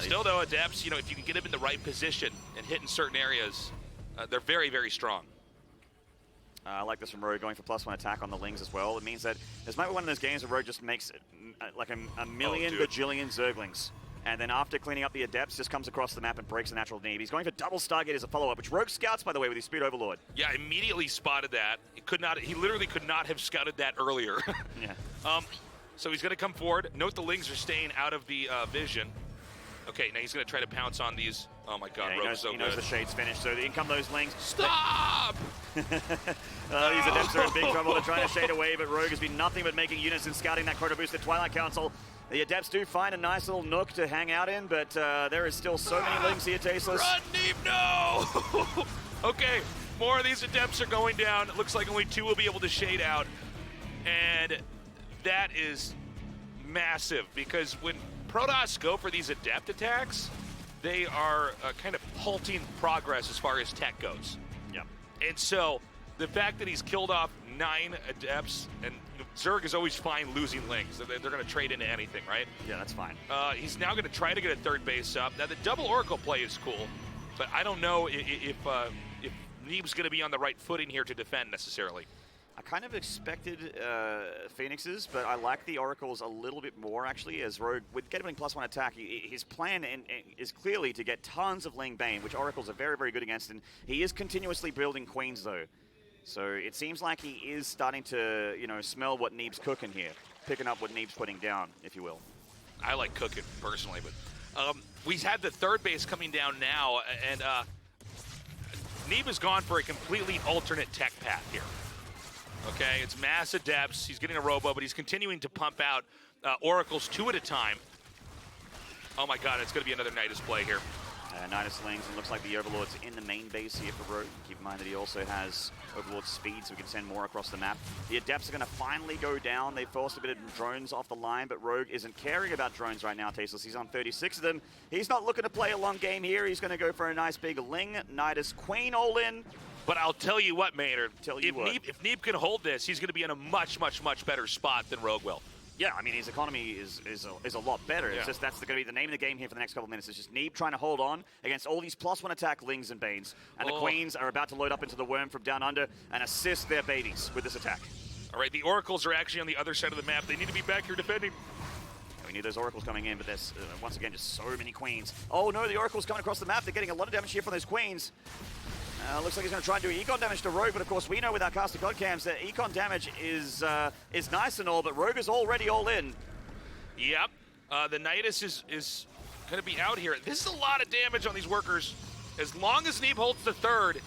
Still, though, Adepts, if you can get him in the right position and hit in certain areas, they're very, very strong. I like this from Rogue, going for +1 attack on the lings as well. It means that this might be one of those games where Rogue just makes like a million bajillion Zerglings. And then after cleaning up the Adepts, just comes across the map and breaks the natural Neeb. He's going for double Stargate as a follow-up, which Rogue scouts, by the way, with his Speed Overlord. Yeah, immediately spotted that. He literally could not have scouted that earlier. Yeah. So he's going to come forward. Note the lings are staying out of the vision. Okay, now he's going to try to pounce on these. Oh my God, Yeah, Rogue's so good. he knows the shade's finished, so in come those lings. Stop! These Adepts are in big trouble. They're trying to shade away, but Rogue has been nothing but making units and scouting that chrono boosted Twilight Council. The Adepts do find a nice little nook to hang out in, but there is still so many lings here, Tasteless. Run, Neeb, no! Okay, more of these Adepts are going down. It looks like only 2 will be able to shade out. And that is massive, because when Protoss go for these Adept attacks, they are kind of halting progress as far as tech goes. Yep. And so the fact that he's killed off 9 Adepts, and Zerg is always fine losing lings. They're going to trade into anything, right? Yeah, that's fine. He's now going to try to get a third base up. Now, the double Oracle play is cool, but I don't know if Neeb's going to be on the right footing here to defend necessarily. I kind of expected Phoenixes, but I like the Oracles a little bit more, actually, as Rogue, with getting +1 attack, his plan is clearly to get tons of Ling Bane, which Oracles are very, very good against, and he is continuously building Queens, though. So it seems like he is starting to, smell what Neeb's cooking here, picking up what Neeb's putting down, if you will. I like cooking, personally, but we had the third base coming down now, and Neeb has gone for a completely alternate tech path here. Okay, it's mass Adepts. He's getting a robo, but he's continuing to pump out Oracles 2 at a time. Oh my God, it's going to be another Nidus play here. Nidus Lings, and looks like the Overlord's in the main base here for Rogue. Keep in mind that he also has Overlord speed, so we can send more across the map. The Adepts are going to finally go down. They forced a bit of drones off the line, but Rogue isn't caring about drones right now, Tasteless. He's on 36 of them. He's not looking to play a long game here. He's going to go for a nice big Ling, Nidus Queen all in. But I'll tell you what, Maynard. If Neeb can hold this, he's going to be in a much, much, much better spot than Rogue will. Yeah, I mean, his economy is a lot better. It's just that's going to be the name of the game here for the next couple of minutes. It's just Neeb trying to hold on against all these +1 attack Lings and Banes. And the Queens are about to load up into the Worm from down under and assist their babies with this attack. All right, the Oracles are actually on the other side of the map. They need to be back here defending. We need those Oracles coming in, but there's, once again, just so many Queens. Oh no, the Oracles coming across the map. They're getting a lot of damage here from those Queens. Looks like he's going to try and do econ damage to Rogue, but of course we know with our caster god cams that econ damage is nice and all, but Rogue is already all in. Yep, the Nidus is going to be out here. This is a lot of damage on these workers. As long as Neeb holds the third,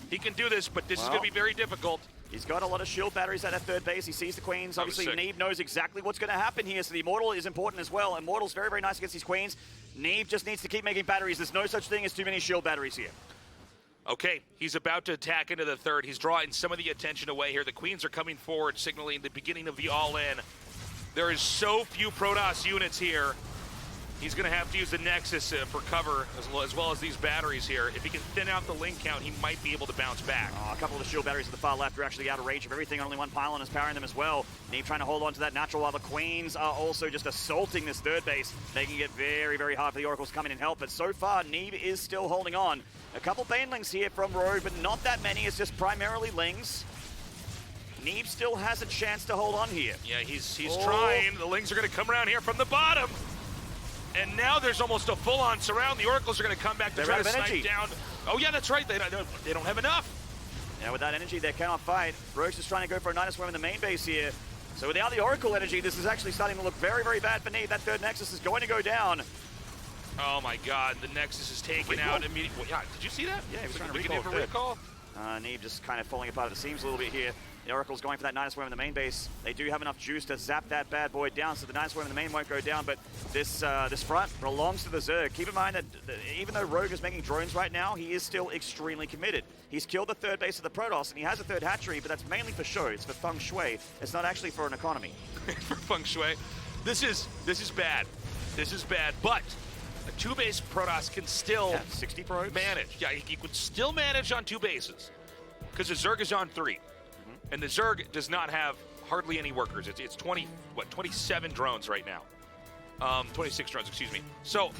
he can do this, but this is going to be very difficult. He's got a lot of shield batteries at that third base. He sees the Queens. Obviously, Neeb knows exactly what's going to happen here, so the Immortal is important as well. Immortal's very, very nice against these Queens. Neeb just needs to keep making batteries. There's no such thing as too many shield batteries here. Okay, he's about to attack into the third. He's drawing some of the attention away here. The Queens are coming forward, signaling the beginning of the all-in. There is so few Protoss units here. He's going to have to use the Nexus for cover, as well as these batteries here. If he can thin out the link count, he might be able to bounce back. A couple of the shield batteries at the far left are actually out of range of everything. Only one pylon is powering them as well. Neeb trying to hold on to that natural, while the Queens are also just assaulting this third base, making it very, very hard for the Oracles to come in and help. But so far, Neeb is still holding on. A couple Banelings here from Rogue, but not that many. It's just primarily Lings. Neeb still has a chance to hold on here. Yeah, he's trying. The Lings are going to come around here from the bottom. And now there's almost a full-on surround. The Oracles are going to come back to They're try out to of snipe energy. down. Oh, yeah, that's right. They don't have enough. Yeah, with that energy, they cannot fight. Rogue's just trying to go for a Nidus Worm in the main base here. So without the Oracle energy, this is actually starting to look very, very bad for Neeb. That third Nexus is going to go down. Oh, my God. The Nexus is taken out immediately. Yeah, did you see that? Yeah, he was trying to Beginning of a recall. recall. Neeb just kind of falling apart at the seams a little bit here. The Oracle's going for that Nidus Worm in the main base. They do have enough juice to zap that bad boy down, so the Nidus Worm in the main won't go down, but this front belongs to the Zerg. Keep in mind that even though Rogue is making drones right now, he is still extremely committed. He's killed the third base of the Protoss, and he has a third hatchery, but that's mainly for show. It's for feng shui. It's not actually for an economy. For feng shui. This is bad. This is bad, but a two-base Protoss can still 60 probes. manage. Yeah, he could still manage on two bases because the Zerg is on three. And the Zerg does not have hardly any workers. It's 27 drones right now. 26 drones, excuse me. So,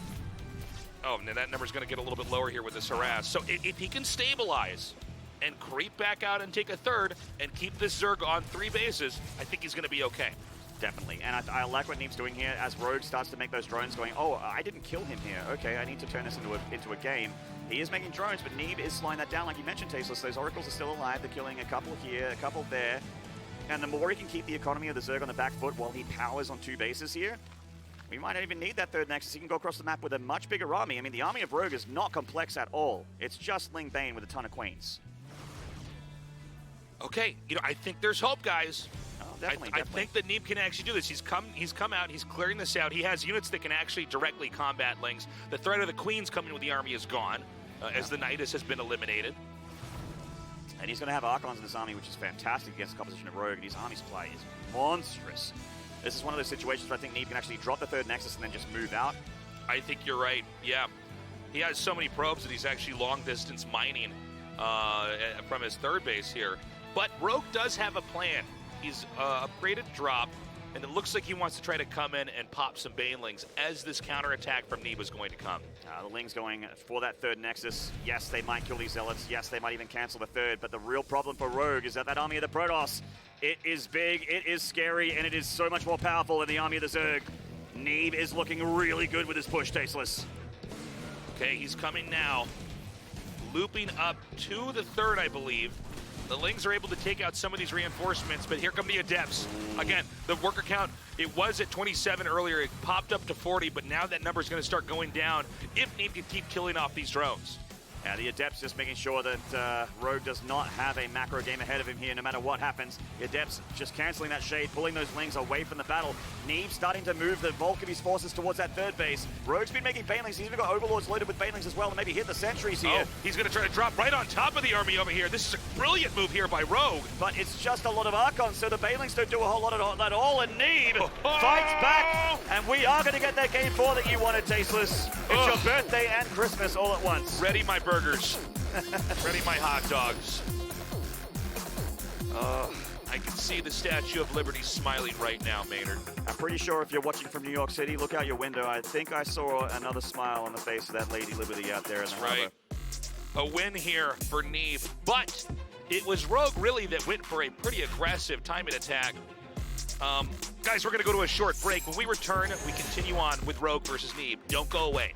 now that number's going to get a little bit lower here with this harass. So if he can stabilize and creep back out and take a third and keep this Zerg on three bases, I think he's going to be okay. Definitely, and I like what Neeb's doing here as Rogue starts to make those drones going, oh, I didn't kill him here. Okay, I need to turn this into a game. He is making drones, but Neeb is slowing that down like you mentioned, Tasteless. Those Oracles are still alive. They're killing a couple here, a couple there. And the more he can keep the economy of the Zerg on the back foot while he powers on two bases here, we might not even need that third Nexus. He can go across the map with a much bigger army. I mean, the army of Rogue is not complex at all. It's just Ling Bane with a ton of Queens. Okay, I think there's hope, guys. Oh, definitely, I think that Neeb can actually do this. He's come out, he's clearing this out. He has units that can actually directly combat Lings. The threat of the Queens coming with the army is gone, as the Nidus has been eliminated. And he's going to have Archons in this army, which is fantastic against the composition of Rogue, and his army supply is monstrous. This is one of those situations where I think Neeb can actually drop the third Nexus and then just move out. I think you're right, yeah. He has so many probes that he's actually long-distance mining from his third base here. But Rogue does have a plan. He's upgraded drop, and it looks like he wants to try to come in and pop some Banelings as this counterattack from Neeb is going to come. The Ling's going for that third Nexus. Yes, they might kill these Zealots. Yes, they might even cancel the third, but the real problem for Rogue is that army of the Protoss, it is big, it is scary, and it is so much more powerful than the army of the Zerg. Neeb is looking really good with his push, Tasteless. Okay, he's coming now. Looping up to the third, I believe. The Lings are able to take out some of these reinforcements, but here come the Adepts. Again, the worker count, it was at 27 earlier. It popped up to 40, but now that number is going to start going down if Neeb can keep killing off these drones. Yeah, the Adepts just making sure that Rogue does not have a macro game ahead of him here, no matter what happens. The Adepts just canceling that shade, pulling those Lings away from the battle. Neeb starting to move the bulk of his forces towards that third base. Rogue's been making Banelings. He's even got Overlords loaded with Banelings as well, and maybe hit the sentries here. Oh, he's going to try to drop right on top of the army over here. This is a brilliant move here by Rogue. But it's just a lot of Archons, so the Banelings don't do a whole lot of that all, and Neeb fights back, and we are going to get that game 4 that you wanted, Tasteless. It's your birthday and Christmas all at once. Ready my burgers. Ready my hot dogs. I can see the Statue of Liberty smiling right now, Maynard. I'm pretty sure if you're watching from New York City, look out your window. I think I saw another smile on the face of that Lady Liberty out there in the harbor. A win here for Neeb, but it was Rogue really that went for a pretty aggressive timing attack. Guys, we're going to go to a short break. When we return, we continue on with Rogue versus Neeb. Don't go away.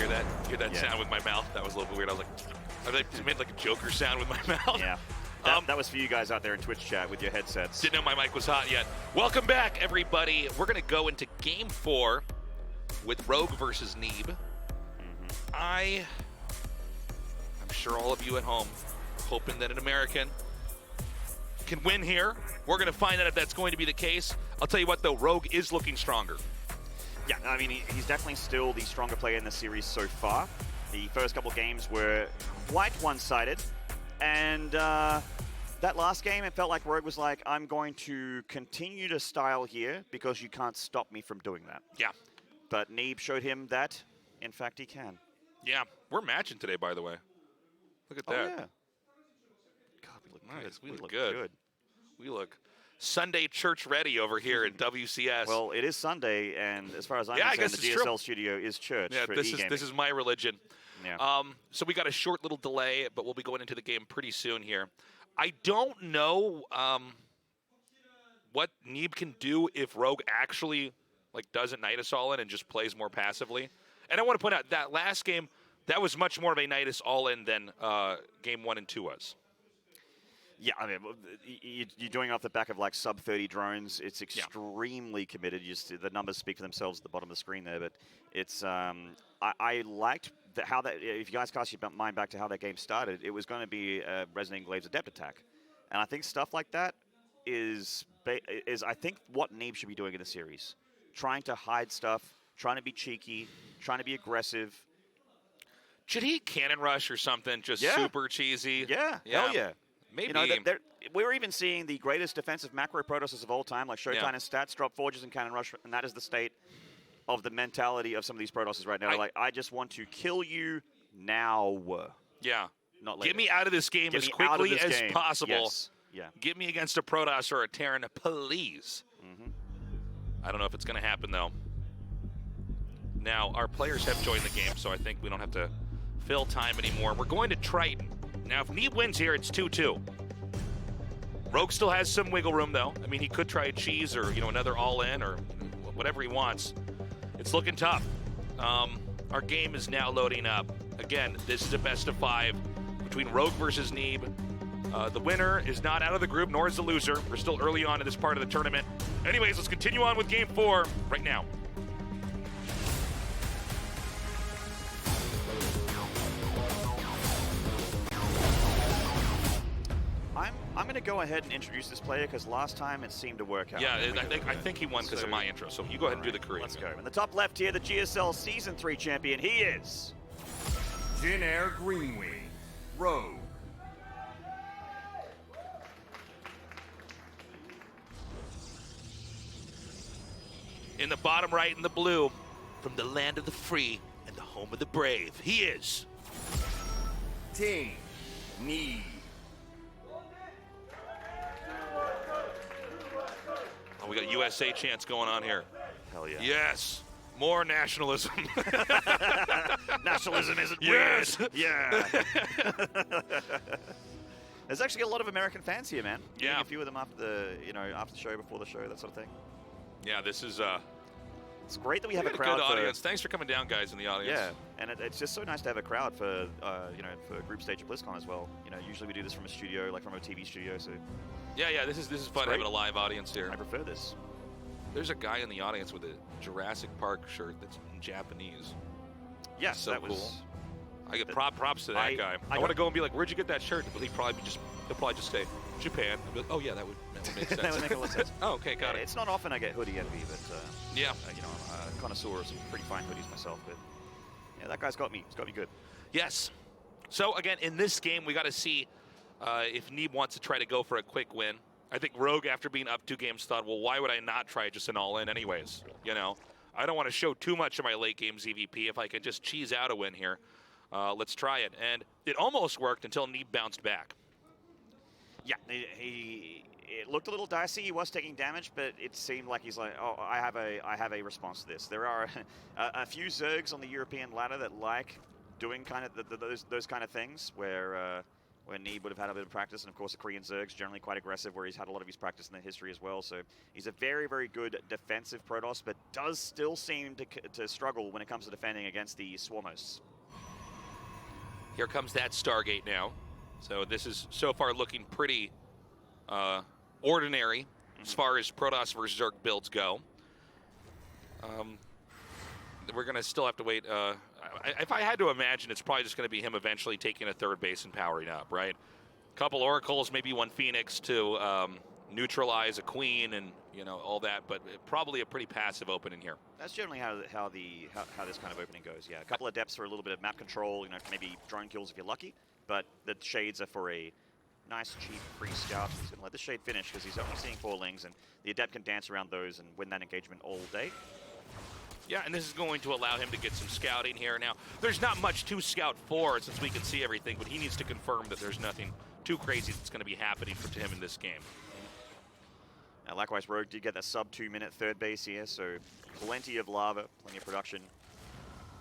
that? Hear that Yeah. sound with my mouth? That was a little bit weird. I was like, I made like a Joker sound with my mouth. Yeah. That was for you guys out there in Twitch chat with your headsets. Didn't know my mic was hot yet. Welcome back, everybody. We're going to go into Game 4 with Rogue versus Neeb. I'm sure all of you at home are hoping that an American can win here. We're going to find out if that's going to be the case. I'll tell you what, though, Rogue is looking stronger. Yeah, I mean, he's definitely still the stronger player in the series so far. The first couple games were quite one-sided. And that last game, it felt like Rogue was like, I'm going to continue to style here because you can't stop me from doing that. Yeah. But Neeb showed him that, in fact, he can. Yeah. We're matching today, by the way. Look at that. Oh, yeah. God, we look Nice. good. We look good. We look Sunday church ready over here at WCS. Well, it is Sunday, and as far as I'm Yeah, I concerned, guess the it's GSL true. studio is church Yeah, for this e-gaming. is my religion. Yeah. So we got a short little delay, but we'll be going into the game pretty soon here. I don't know what Neeb can do if Rogue actually doesn't Night Us All In and just plays more passively. And I want to point out that last game, that was much more of a Night Us All In than game 1 and 2 was. Yeah, I mean, you're doing off the back of sub 30 drones. It's extremely committed. The numbers speak for themselves at the bottom of the screen there. But it's I liked how that. If you guys cast your mind back to how that game started, it was going to be a Resonating Glaives Adept attack, and I think stuff like that is I think what Neeb should be doing in the series, trying to hide stuff, trying to be cheeky, trying to be aggressive. Should he cannon rush or something? Just super cheesy. Yeah, hell yeah. Maybe. We're even seeing the greatest defensive macro Protosses of all time, like Showtime and Stats, drop Forges and Cannon Rush, and that is the state of the mentality of some of these Protosses right now. I just want to kill you now. Yeah. Not later. Get me out of this game as quickly as possible. Yes. Yeah. Get me against a Protoss or a Terran, please. I don't know if it's going to happen, though. Now, our players have joined the game, so I think we don't have to fill time anymore. We're going to Triton. Now, if Neeb wins here, it's 2-2. Rogue still has some wiggle room, though. I mean, he could try a cheese or, another all-in or whatever he wants. It's looking tough. Our game is now loading up. Again, this is a best of 5 between Rogue versus Neeb. The winner is not out of the group, nor is the loser. We're still early on in this part of the tournament. Anyways, let's continue on with Game 4 right now. I'm going to go ahead and introduce this player because last time it seemed to work out. Yeah, I think he won because of my intro, so you go ahead and do the Korean. Let's go. In the top left here, the GSL Season 3 champion, he is... Jin Air Greenwing, Rogue. In the bottom right in the blue, from the land of the free and the home of the brave, he is... Team Neeb. Oh, we got USA chants going on here. Hell yeah. Yes. More nationalism. Nationalism isn't Yes. weird. Yeah. There's actually a lot of American fans here, man. Yeah. Meeting a few of them after the show, before the show, that sort of thing. Yeah, this is It's great that we have a good crowd audience. Thanks for coming down, guys, in the audience. Yeah, and it's just so nice to have a crowd for for group stage at BlizzCon as well. Usually we do this from a studio, like from a TV studio. So Yeah, this is fun great. having a live audience here. I prefer this. There's a guy in the audience with a Jurassic Park shirt that's in Japanese. Yes, So that cool. was. I get props to that guy. I want to go and be like, "Where'd you get that shirt?" But he'll probably just say Japan. I'll be like, "Oh yeah, that would make sense." That would make a lot of sense. Oh, okay, got it. It's not often I get hoodie envy, but Yeah. I'm a connoisseur of some pretty fine hoodies myself. But yeah, that guy's got me. He's got me good. Yes. So again, in this game, we got to see if Neeb wants to try to go for a quick win. I think Rogue, after being up 2 games, thought, well, why would I not try just an all-in anyways? I don't want to show too much of my late game ZVP. If I can just cheese out a win here, let's try it. And it almost worked until Neeb bounced back. Yeah, it looked a little dicey. He was taking damage, but it seemed like he's like, oh, I have a response to this. There are a few Zergs on the European ladder that like doing kind of those kind of things where where Neeb would have had a bit of practice, and of course the Korean Zerg's generally quite aggressive, where he's had a lot of his practice in the history as well. So he's a very, very good defensive Protoss, but does still seem to struggle when it comes to defending against the Swarm hosts. Here comes that Stargate now. So this is so far looking pretty ordinary as far as Protoss versus Zerg builds go. We're going to still have to wait. If I had to imagine, it's probably just going to be him eventually taking a third base and powering up, right? A couple Oracles, maybe one Phoenix to neutralize a Queen and, you know, all that, but probably a pretty passive opening here. That's generally how this kind of opening goes, yeah. A couple of depths for a little bit of map control, you know, maybe drone kills if you're lucky, but the Shades are for a nice, cheap, free scout. He's going to let the Shade finish because he's only seeing 4 Lings, and the Adept can dance around those and win that engagement all day. Yeah, and this is going to allow him to get some scouting here. Now, there's not much to scout for since we can see everything, but he needs to confirm that there's nothing too crazy that's going to be happening to him in this game. Now, likewise, Rogue did get that sub-2 minute third base here, so plenty of lava, plenty of production,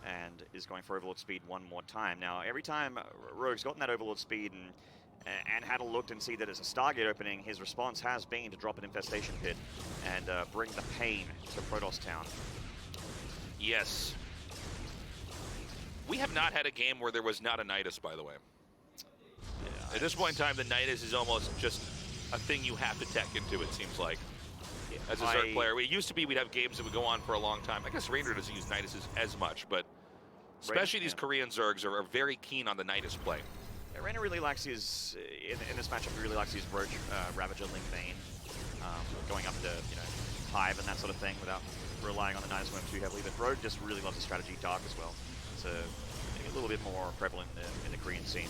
and is going for Overlord speed one more time. Now, every time Rogue's gotten that Overlord speed and had a look and see that it's a Stargate opening, his response has been to drop an Infestation Pit and bring the pain to Protoss Town. Yes. We have not had a game where there was not a Nidus, by the way. Yeah, at this point in time, the Nidus is almost just a thing you have to tech into, it seems like, as a Zerg player. It used to be we'd have games that would go on for a long time. I guess Rainer doesn't use Niduses as much, but especially these Korean Zergs are very keen on the Nidus play. Yeah, Rainer really likes his, in this matchup, he really likes his Rogue Ravager Link Bane, going up to, you know, Hive and that sort of thing without relying on the Nidus Worm too heavily, but Rogue just really loves the strategy Dark as well. So a little bit more prevalent in the Korean scene.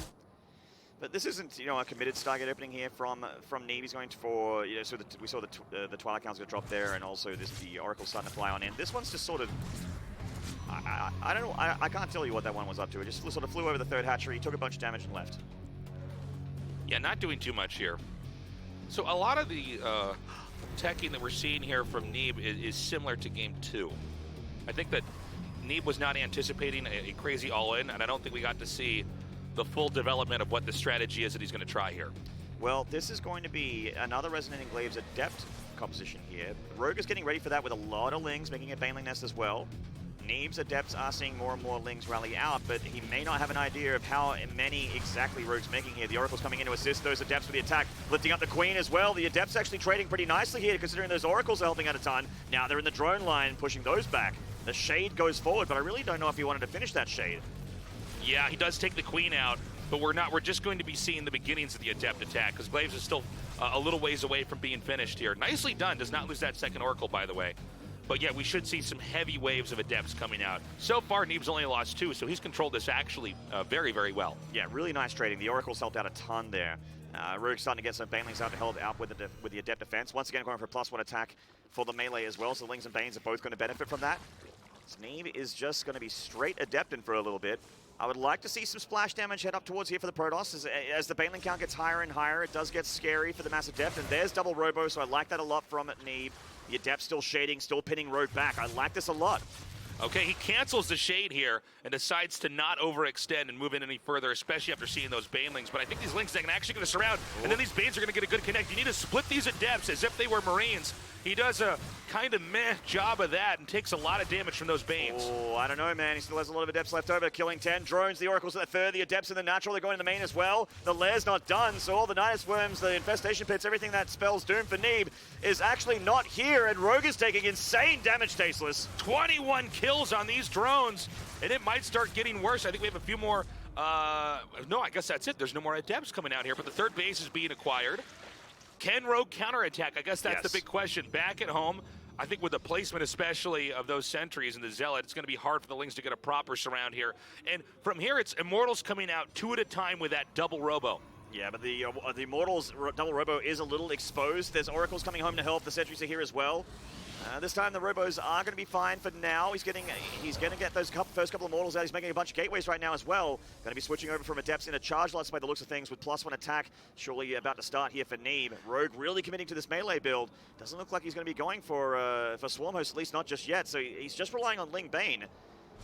But this isn't, you know, a committed Stargate opening here from Neeb. He's going for, you know, so we saw the Twilight Count's gonna drop there, and also the Oracle's starting to fly on in. This one's just sort of, I don't know, I can't tell you what that one was up to. It just sort of flew over the third hatchery, took a bunch of damage and left. Yeah, not doing too much here. So a lot of the teching that we're seeing here from Neeb is similar to Game 2. I think that Neeb was not anticipating a crazy all-in, and I don't think we got to see the full development of what the strategy is that he's going to try here. Well, this is going to be another Resonating Glaives Adept composition here. Rogue is getting ready for that with a lot of Lings, making a Baneling Nest as well. Neeb's Adepts are seeing more and more Lings rally out, but he may not have an idea of how many exactly Rogue's making here. The Oracle's coming in to assist those Adepts with the attack, lifting up the Queen as well. The Adepts actually trading pretty nicely here, considering those Oracles are helping out a ton. Now they're in the drone line, pushing those back. The Shade goes forward, but I really don't know if he wanted to finish that Shade. Yeah, he does take the Queen out, but we're just going to be seeing the beginnings of the Adept attack, because Glaives is still a little ways away from being finished here. Nicely done, does not lose that second Oracle, by the way. But yeah, we should see some heavy waves of Adepts coming out. So far, Neeb's only lost 2, so he's controlled this actually very, very well. Yeah, really nice trading. The Oracle's helped out a ton there. Rogue's starting to get some Banelings out to help out with the Adept defense. Once again, going for a +1 attack for the melee as well, so the Lings and Banes are both going to benefit from that. Neeb is just going to be straight Adepting for a little bit. I would like to see some splash damage head up towards here for the Protoss. As the Baneling count gets higher and higher, it does get scary for the Mass Adept, and there's double Robo, so I like that a lot from Neeb. The Adept still shading, still pinning Rogue back. I like this a lot. Okay, he cancels the Shade here and decides to not overextend and move in any further, especially after seeing those Banelings. But I think these Lings are actually going to surround, and then these Banes are going to get a good connect. You need to split these Adepts as if they were Marines. He does a kind of meh job of that and takes a lot of damage from those Banes. Oh, I don't know, man. He still has a lot of Adepts left over, killing 10. Drones, the Oracles at the third, the Adepts in the natural. They're going to the main as well. The Lair's not done, so all the Nidus Worms, the Infestation Pits, everything that spells doom for Neeb is actually not here, and Rogue is taking insane damage, Tasteless. 21 kills on these drones, and it might start getting worse. I think we have a few more. No, I guess that's it. There's no more Adepts coming out here, but the third base is being acquired. Can Rogue counterattack? I guess that's the big question. Back at home, I think with the placement especially of those sentries and the Zealot, it's going to be hard for the Lings to get a proper surround here. And from here, it's Immortals coming out 2 at a time with that double Robo. Yeah, but the Immortals double Robo is a little exposed. There's Oracles coming home to help. The sentries are here as well. This time the Robos are going to be fine for now. He's going to get those first couple of Immortals out. He's making a bunch of gateways right now as well. Going to be switching over from Adepts into Charge Lots by the looks of things with +1 attack. Surely about to start here for Neeb. Rogue really committing to this melee build. Doesn't look like he's going to be going for Swarm Host, at least not just yet. So he's just relying on Ling Bane.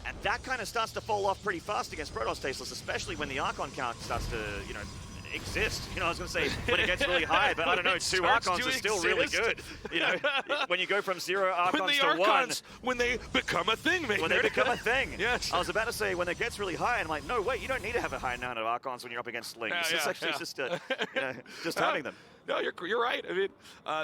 And that kind of starts to fall off pretty fast against Protoss Tasteless, especially when the Archon count starts to, you know, exist. You know, I was going to say when it gets really high, but I don't know, 2 Archons are still really good. You know, when you go from 0 Archons to 1. When they become a thing, man. When they become a thing. Yes. I was about to say, when it gets really high, I'm like, no, wait, you don't need to have a high amount of Archons when you're up against Slings. It's actually just, just having them. No, you're right. I mean,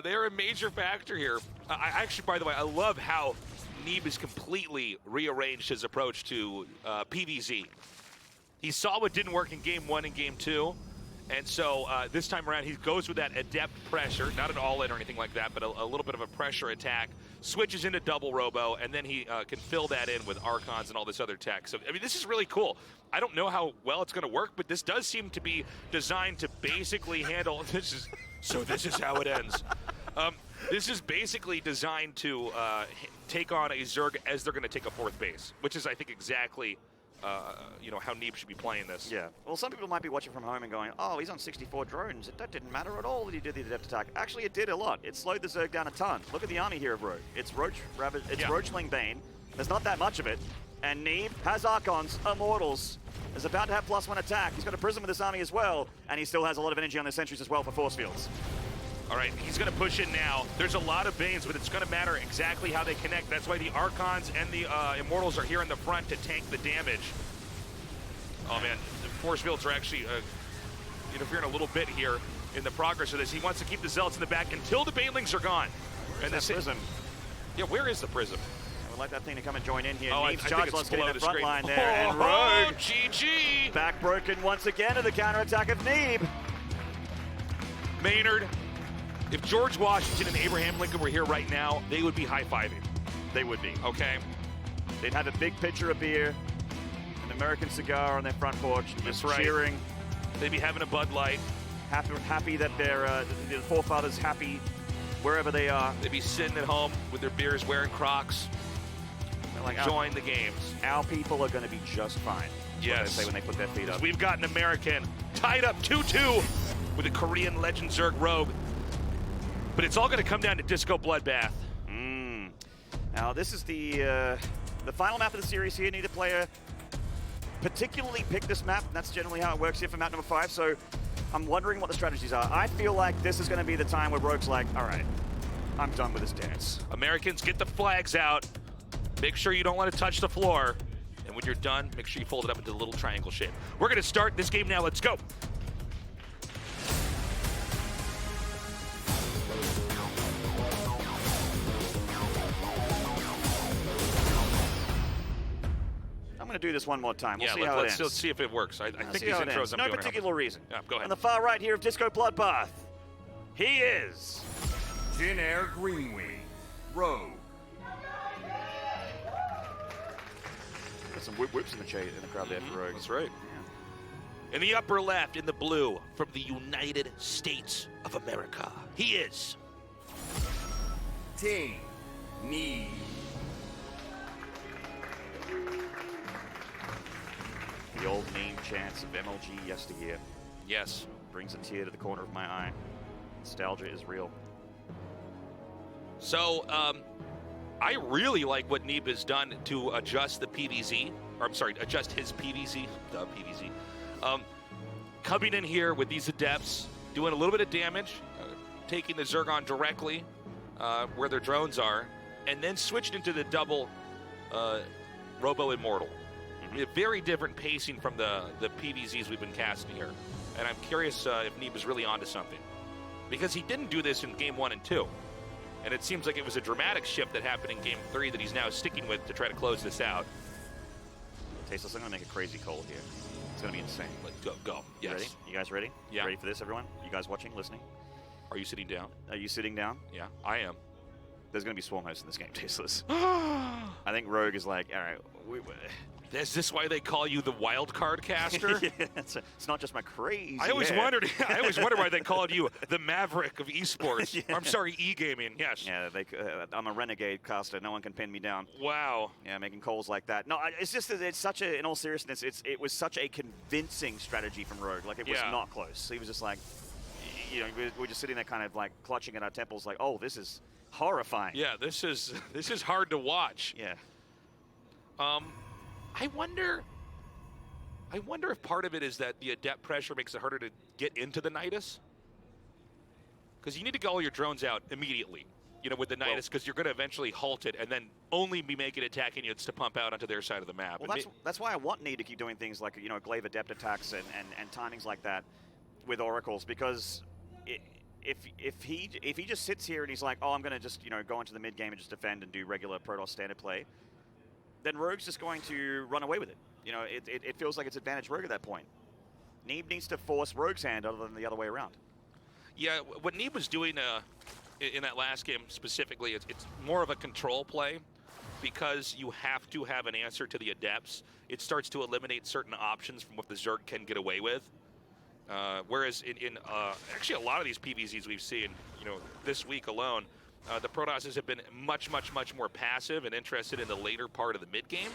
they're a major factor here. I actually, by the way, I love how Neeb has completely rearranged his approach to PvZ. He saw what didn't work in Game 1 and Game 2, and so this time around he goes with that adept pressure, not an all-in or anything like that, but a little bit of a pressure attack, switches into double robo, and then he can fill that in with Archons and all this other tech. So, I mean, this is really cool. I don't know how well it's going to work, but this does seem to be designed to basically handle this is how it ends. This is basically designed to take on a Zerg as they're going to take a 4th base, which is, I think, exactly how Neeb should be playing this. Yeah. Well, some people might be watching from home and going, oh, he's on 64 drones. That didn't matter at all that he did the adept attack. Actually, it did a lot. It slowed the Zerg down a ton. Look at the army here of Rogue. It's Roachling Bane. There's not that much of it. And Neeb has Archons, Immortals, is about to have +1 attack. He's got a Prism with this army as well, and he still has a lot of energy on the sentries as well for force fields. All right, he's going to push in now. There's a lot of Banes, but it's going to matter exactly how they connect. That's why the Archons and the Immortals are here in the front to tank the damage. Oh, man, the force fields are actually interfering a little bit here in the progress of this. He wants to keep the Zealots in the back until the Banelings are gone. And the Prism. Yeah, where is the Prism? I would like that thing to come and join in here. Oh, Neeb's charge loss getting the front screen. line there. And Rogue. GG! Back broken once again to the counterattack of Neeb. Maynard, if George Washington and Abraham Lincoln were here right now, they would be high-fiving. They would be. Okay? They'd have a big pitcher of beer, an American cigar on their front porch, just cheering. They'd be having a Bud Light. Happy that their forefathers happy wherever they are. They'd be sitting at home with their beers, wearing Crocs, like, enjoying the games. Our people are going to be just fine. Yes. They say when they put their feet up. We've got an American tied up 2-2 with a Korean legend Zerg Rogue. But it's all going to come down to Disco Bloodbath. Now, this is the final map of the series here. Neither player particularly picked this map. And that's generally how it works here for map number 5. So I'm wondering what the strategies are. I feel like this is going to be the time where Rogue's like, all right, I'm done with this dance. Americans, get the flags out. Make sure you don't let it touch the floor. And when you're done, make sure you fold it up into a little triangle shape. We're going to start this game now. Let's go. I'm going to do this one more time. We'll see how it ends. Let's see if it works. I think these intros. No particular reason. Yeah, go ahead. On the far right here of Disco Bloodbath, he is Jin Air Greenwing, Rogue. Got some whips in the crowd there for Rogue. That's right. Yeah. In the upper left, in the blue, from the United States of America, he is Ting Neeb. The old name chants of MLG yesteryear. Yes. Brings a tear to the corner of my eye. Nostalgia is real. So, I really like what Neeb has done to adjust the PvZ. Or, I'm sorry, adjust his PvZ. The PvZ. Coming in here with these adepts, doing a little bit of damage, taking the Zergon directly where their drones are, and then switching into the double Robo Immortal. A very different pacing from the PvZs we've been casting here. And I'm curious if Neeb is really onto something. Because he didn't do this in Game 1 and 2. And it seems like it was a dramatic shift that happened in Game 3 that he's now sticking with to try to close this out. Tasteless, I'm going to make a crazy call here. It's going to be insane. Let's go. Yes. Ready? You guys ready? Yeah. Ready for this, everyone? You guys watching, listening? Are you sitting down? Are you sitting down? Yeah, I am. There's going to be swarm hosts in this game, Tasteless. I think Rogue is like, all right, is this why they call you the wild card caster? Yeah, it's not just my crazy. I always wondered why they called you the Maverick of esports. Yeah. I'm sorry, e-gaming. Yes. Yeah, I'm a renegade caster. No one can pin me down. Wow. Yeah, making calls like that. No, it's just that it's such a. In all seriousness, it was such a convincing strategy from Rogue. Like it was not close. He was just like, we're just sitting there, kind of like clutching at our temples, like, oh, this is horrifying. Yeah, this is hard to watch. Yeah. I wonder I wonder if part of it is that the Adept pressure makes it harder to get into the Nidus. Because you need to get all your drones out immediately, you know, with the Nidus, because you're going to eventually halt it and then only be making attacking units to pump out onto their side of the map. Well, that's why I want Neeb to keep doing things like, you know, glaive Adept attacks and timings like that with Oracles, because if he just sits here and he's like, oh, I'm going to just, you know, go into the mid game and just defend and do regular Protoss standard play, then Rogue's just going to run away with it. You know, it feels like it's advantage Rogue at that point. Neeb needs to force Rogue's hand other than the other way around. Yeah, what Neeb was doing in that last game specifically, it's more of a control play, because you have to have an answer to the Adepts. It starts to eliminate certain options from what the Zerg can get away with. Whereas in actually a lot of these PVZs we've seen, you know, this week alone, the Protosses have been much more passive and interested in the later part of the mid game.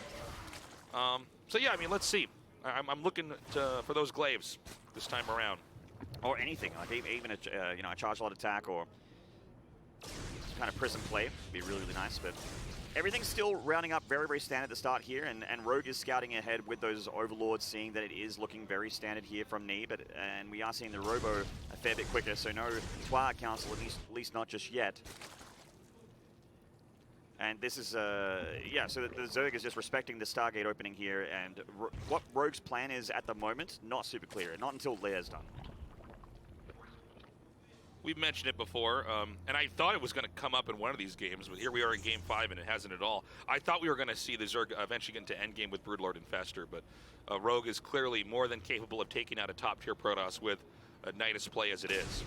So yeah, I mean, let's see. I'm looking for those glaives this time around. Or anything, like even a, you know, a charge lot attack or kind of prism play would be really nice. But everything's still rounding up very standard at the start here, and Rogue is scouting ahead with those Overlords, seeing that it is looking very standard here from Neeb, and we are seeing the Robo a fair bit quicker, so no Twilight Council, at least not just yet. And this is, yeah, so the Zerg is just respecting the Stargate opening here, and what Rogue's plan is at the moment, not super clear, not until Lair's done. We've mentioned it before, and I thought it was going to come up in one of these games, but here we are in Game 5, and it hasn't at all. I thought we were going to see the Zerg eventually get into endgame with Broodlord and Fester, but Rogue is clearly more than capable of taking out a top-tier Protoss with a Nidus play as it is.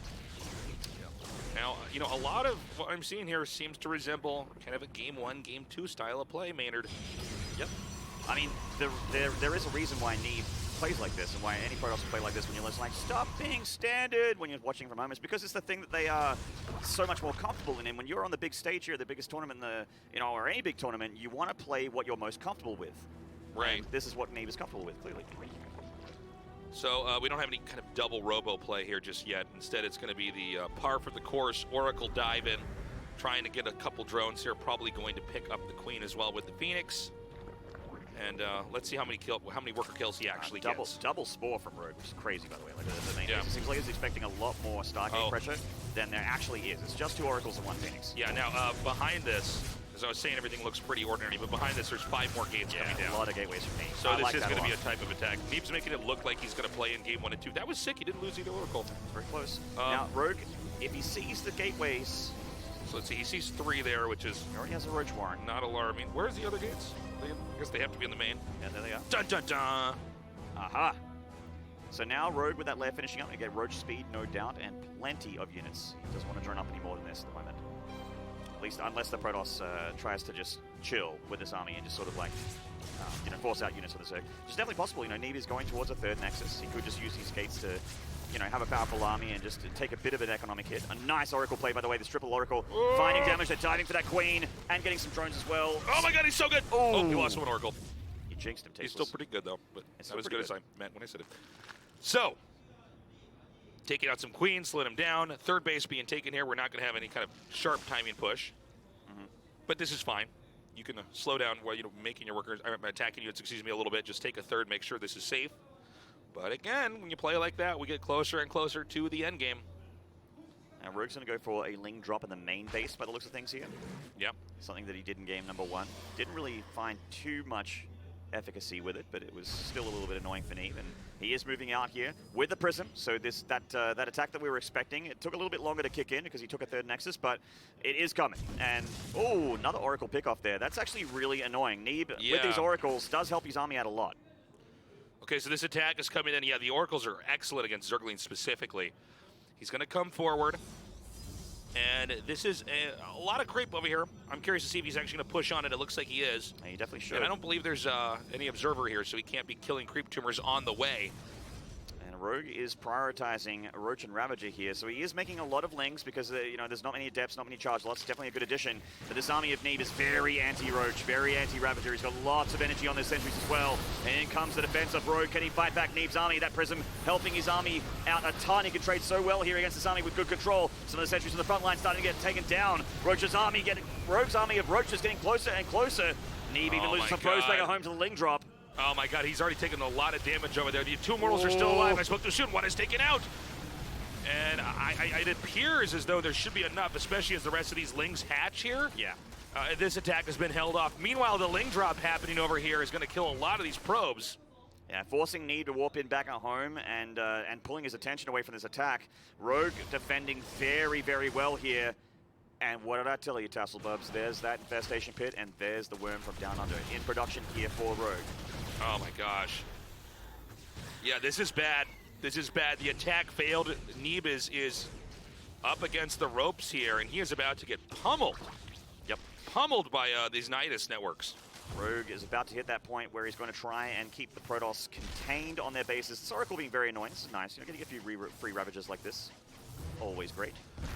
Now, you know, a lot of what I'm seeing here seems to resemble kind of a Game 1, Game 2 style of play, Maynard. Yep. I mean, there is a reason why Neeb plays like this, and why any Protoss will play like this when you're listening, like, stop being standard when you're watching from home. It's because it's the thing that they are so much more comfortable in. And when you're on the big stage here, the biggest tournament in the, you know, or any big tournament, you want to play what you're most comfortable with. Right. And this is what Neeb is comfortable with, clearly. So we don't have any kind of double robo play here just yet. Instead, it's going to be the par for the course Oracle dive in, trying to get a couple drones here, probably going to pick up the Queen as well with the Phoenix. And let's see how many worker kills he actually gets. Double spore from Rogue, which is crazy, by the way. Like, it seems like he's expecting a lot more Stargate pressure than there actually is. It's just 2 Oracles and 1 Phoenix. Yeah, now behind this, as I was saying, everything looks pretty ordinary, but behind this, there's 5 more gates coming down. A lot of gateways from Neeb. So this is going to be a type of attack. Neeb's making it look like he's going to play in Game 1 and 2. That was sick. He didn't lose either Oracle. Very close. Now, Rogue, if he sees the gateways... So let's see, he sees 3 there, which is... He already has a Roach Warren. Not alarming. Where's the other gates? I guess they have to be in the main. Yeah, there they are. Dun dun dun! Aha! So now Rogue with that lair finishing up, and get Roach speed, no doubt, and plenty of units. He doesn't want to drone up any more than this at the moment. At least, unless the Protoss tries to just chill with this army and just sort of like, you know, force out units for the Zerg. Which is definitely possible. You know, Neeb is going towards a 3rd Nexus. He could just use these gates to, you know, have a powerful army and just take a bit of an economic hit. A nice Oracle play, by the way, this triple Oracle. Finding damage, they're diving for that Queen, and getting some drones as well. Oh my god, he's so good! Oh, he lost 1 Oracle. You jinxed him, Tasteless. He's still pretty good, though, but not as good as I meant when I said it. So, taking out some Queens, slid him down. 3rd base being taken here. We're not going to have any kind of sharp timing push. But this is fine. You can slow down while, you know, making your workers, attacking units, excuse me, a little bit. Just take a 3rd, make sure this is safe. But again, when you play like that, we get closer and closer to the end game. Now Rogue's going to go for a Ling drop in the main base by the looks of things here. Yep. Something Something that he did in game number 1. Didn't really find too much efficacy with it, but it was still a little bit annoying for Neeb. And he is moving out here with the Prism. So that attack that we were expecting, it took a little bit longer to kick in because he took a 3rd Nexus, but it is coming. And, oh, another Oracle pickoff there. That's actually really annoying. Neeb, with these Oracles, does help his army out a lot. Okay, so this attack is coming in. Yeah, the Oracles are excellent against Zerglings specifically. He's going to come forward. And this is a lot of creep over here. I'm curious to see if he's actually going to push on it. It looks like he is. Yeah, he definitely should. And I don't believe there's any observer here, so he can't be killing creep tumors on the way. And Rogue is prioritizing Roach and Ravager here, so he is making a lot of Lings because, you know, there's not many Adepts, not many charge lots. Definitely a good addition. But this army of Neeb is very anti-Roach, very anti-Ravager. He's got lots of energy on their sentries as well. And in comes the defense of Rogue. Can he fight back Neeb's army? That Prism helping his army out a ton. He can trade so well here against this army with good control. Some of the sentries on the front line starting to get taken down. Rogue's army of Roaches getting closer and closer. Neeb even loses some pros back at home to the Ling drop. Oh my god, he's already taken a lot of damage over there. The two immortals are still alive. I spoke too soon. One is taken out. And it appears as though there should be enough, especially as the rest of these Lings hatch here. Yeah. This attack has been held off. Meanwhile, the Ling drop happening over here is going to kill a lot of these probes. Yeah, forcing Neeb to warp in back at home and pulling his attention away from this attack. Rogue defending very, very well here. And what did I tell you, Tasselbubs? There's that infestation pit, and there's the worm from down under in production here for Rogue. Oh my gosh. Yeah, this is bad. This is bad. The attack failed. Neeb is up against the ropes here, and he is about to get pummeled. Yep. Pummeled by these Nidus networks. Rogue is about to hit that point where he's going to try and keep the Protoss contained on their bases. This Oracle being very annoying. This is nice. You're going to get a few free Ravagers like this. Always great.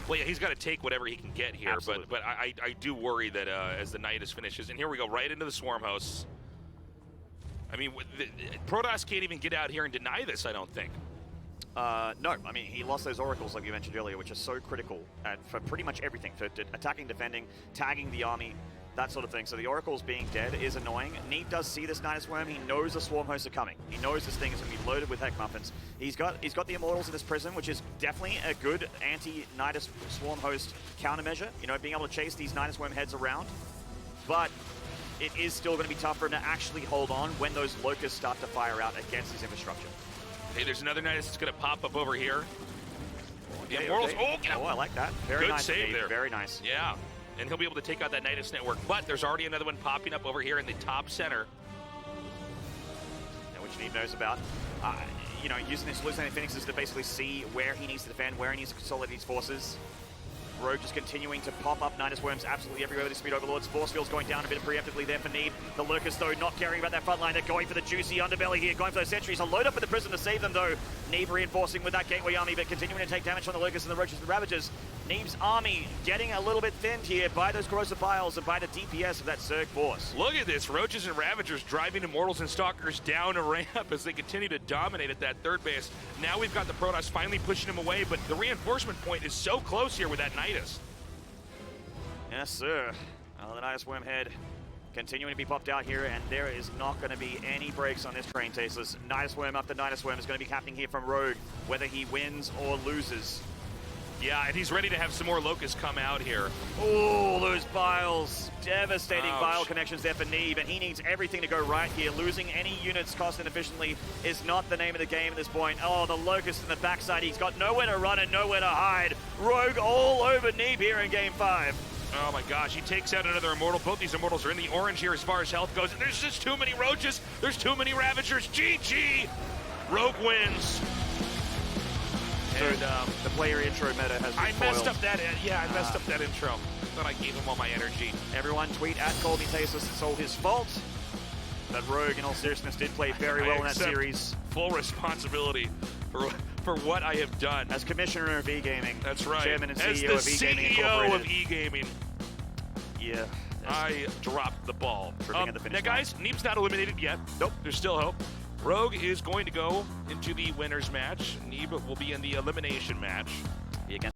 Well, yeah, he's got to take whatever he can get here, Absolutely. but I do worry that as the Nidus finishes, and here we go, right into the Swarm hosts. I mean, Protoss can't even get out here and deny this, I don't think. No, I mean, he lost those Oracles, like you mentioned earlier, which are so critical for pretty much everything, for attacking, defending, tagging the army, that sort of thing. So the Oracles being dead is annoying. Neeb does see this Nidus Worm. He knows the Swarm hosts are coming. He knows this thing is going to be loaded with Heck Muffins. He's got the Immortals in this prison, which is definitely a good anti-Nidus Swarm host countermeasure. You know, being able to chase these Nidus Worm heads around. But it is still going to be tough for him to actually hold on when those Locusts start to fire out against his infrastructure. Hey, there's another Nidus that's going to pop up over here. The Okay, Immortals, okay. oh, I like that. Very good nice, save Neeb. there. Very nice. Yeah, and he'll be able to take out that Nidus network, but there's already another one popping up over here in the top center. Which Neeb knows about. You know, using his hallucinating phoenixes to basically see where he needs to defend, where he needs to consolidate these forces. Rogue just continuing to pop up Nidus Worms absolutely everywhere with the Speed Overlords. Force Field's going down a bit preemptively there for Neeb. The Lurkers, though, not caring about that front line. They're going for the juicy underbelly here, going for those sentries. A load up in the prison to save them, though. Neeb reinforcing with that Gateway army, but continuing to take damage from the Lurkers and the Roaches and the Ravagers. Neeb's army getting a little bit thinned here by those Corrosive Piles and by the DPS of that Zerg force. Look at this, Roaches and Ravagers driving Immortals and Stalkers down a ramp as they continue to dominate at that third base. Now we've got the Protoss finally pushing him away, but the reinforcement point is so close here with that Nidus. Yes, sir. The Nidus Worm head continuing to be popped out here, and there is not going to be any breaks on this train, Tasteless. Nidus Worm after Nidus Worm is going to be happening here from Rogue, whether he wins or loses. Yeah, and he's ready to have some more Locusts come out here. Oh, those Biles. Devastating Ouch. Bile connections there for Neeb, and he needs everything to go right here. Losing any units cost inefficiently is not the name of the game at this point. Oh, the Locust in the backside. He's got nowhere to run and nowhere to hide. Rogue all over Neeb here in Game 5. Oh my gosh, he takes out another Immortal. Both these Immortals are in the orange here as far as health goes. And there's just too many Roaches. There's too many Ravagers. GG! Rogue wins. So And the player intro meta has been I messed foiled. up that, I messed up that intro. Thought I gave him all my energy. Everyone tweet at Colby Tasteless. It's all his fault. But Rogue, in all seriousness, did play very well in that accept series. Full responsibility for what I have done. As commissioner of e-gaming. That's right. Chairman and As CEO the of e-gaming CEO Incorporated. of e-gaming, Yeah. I dropped the ball. Tripping at the finish now, guys, Neeb's not eliminated yet. Nope, there's still hope. Rogue is going to go into the winner's match. Neeb will be in the elimination match. Again.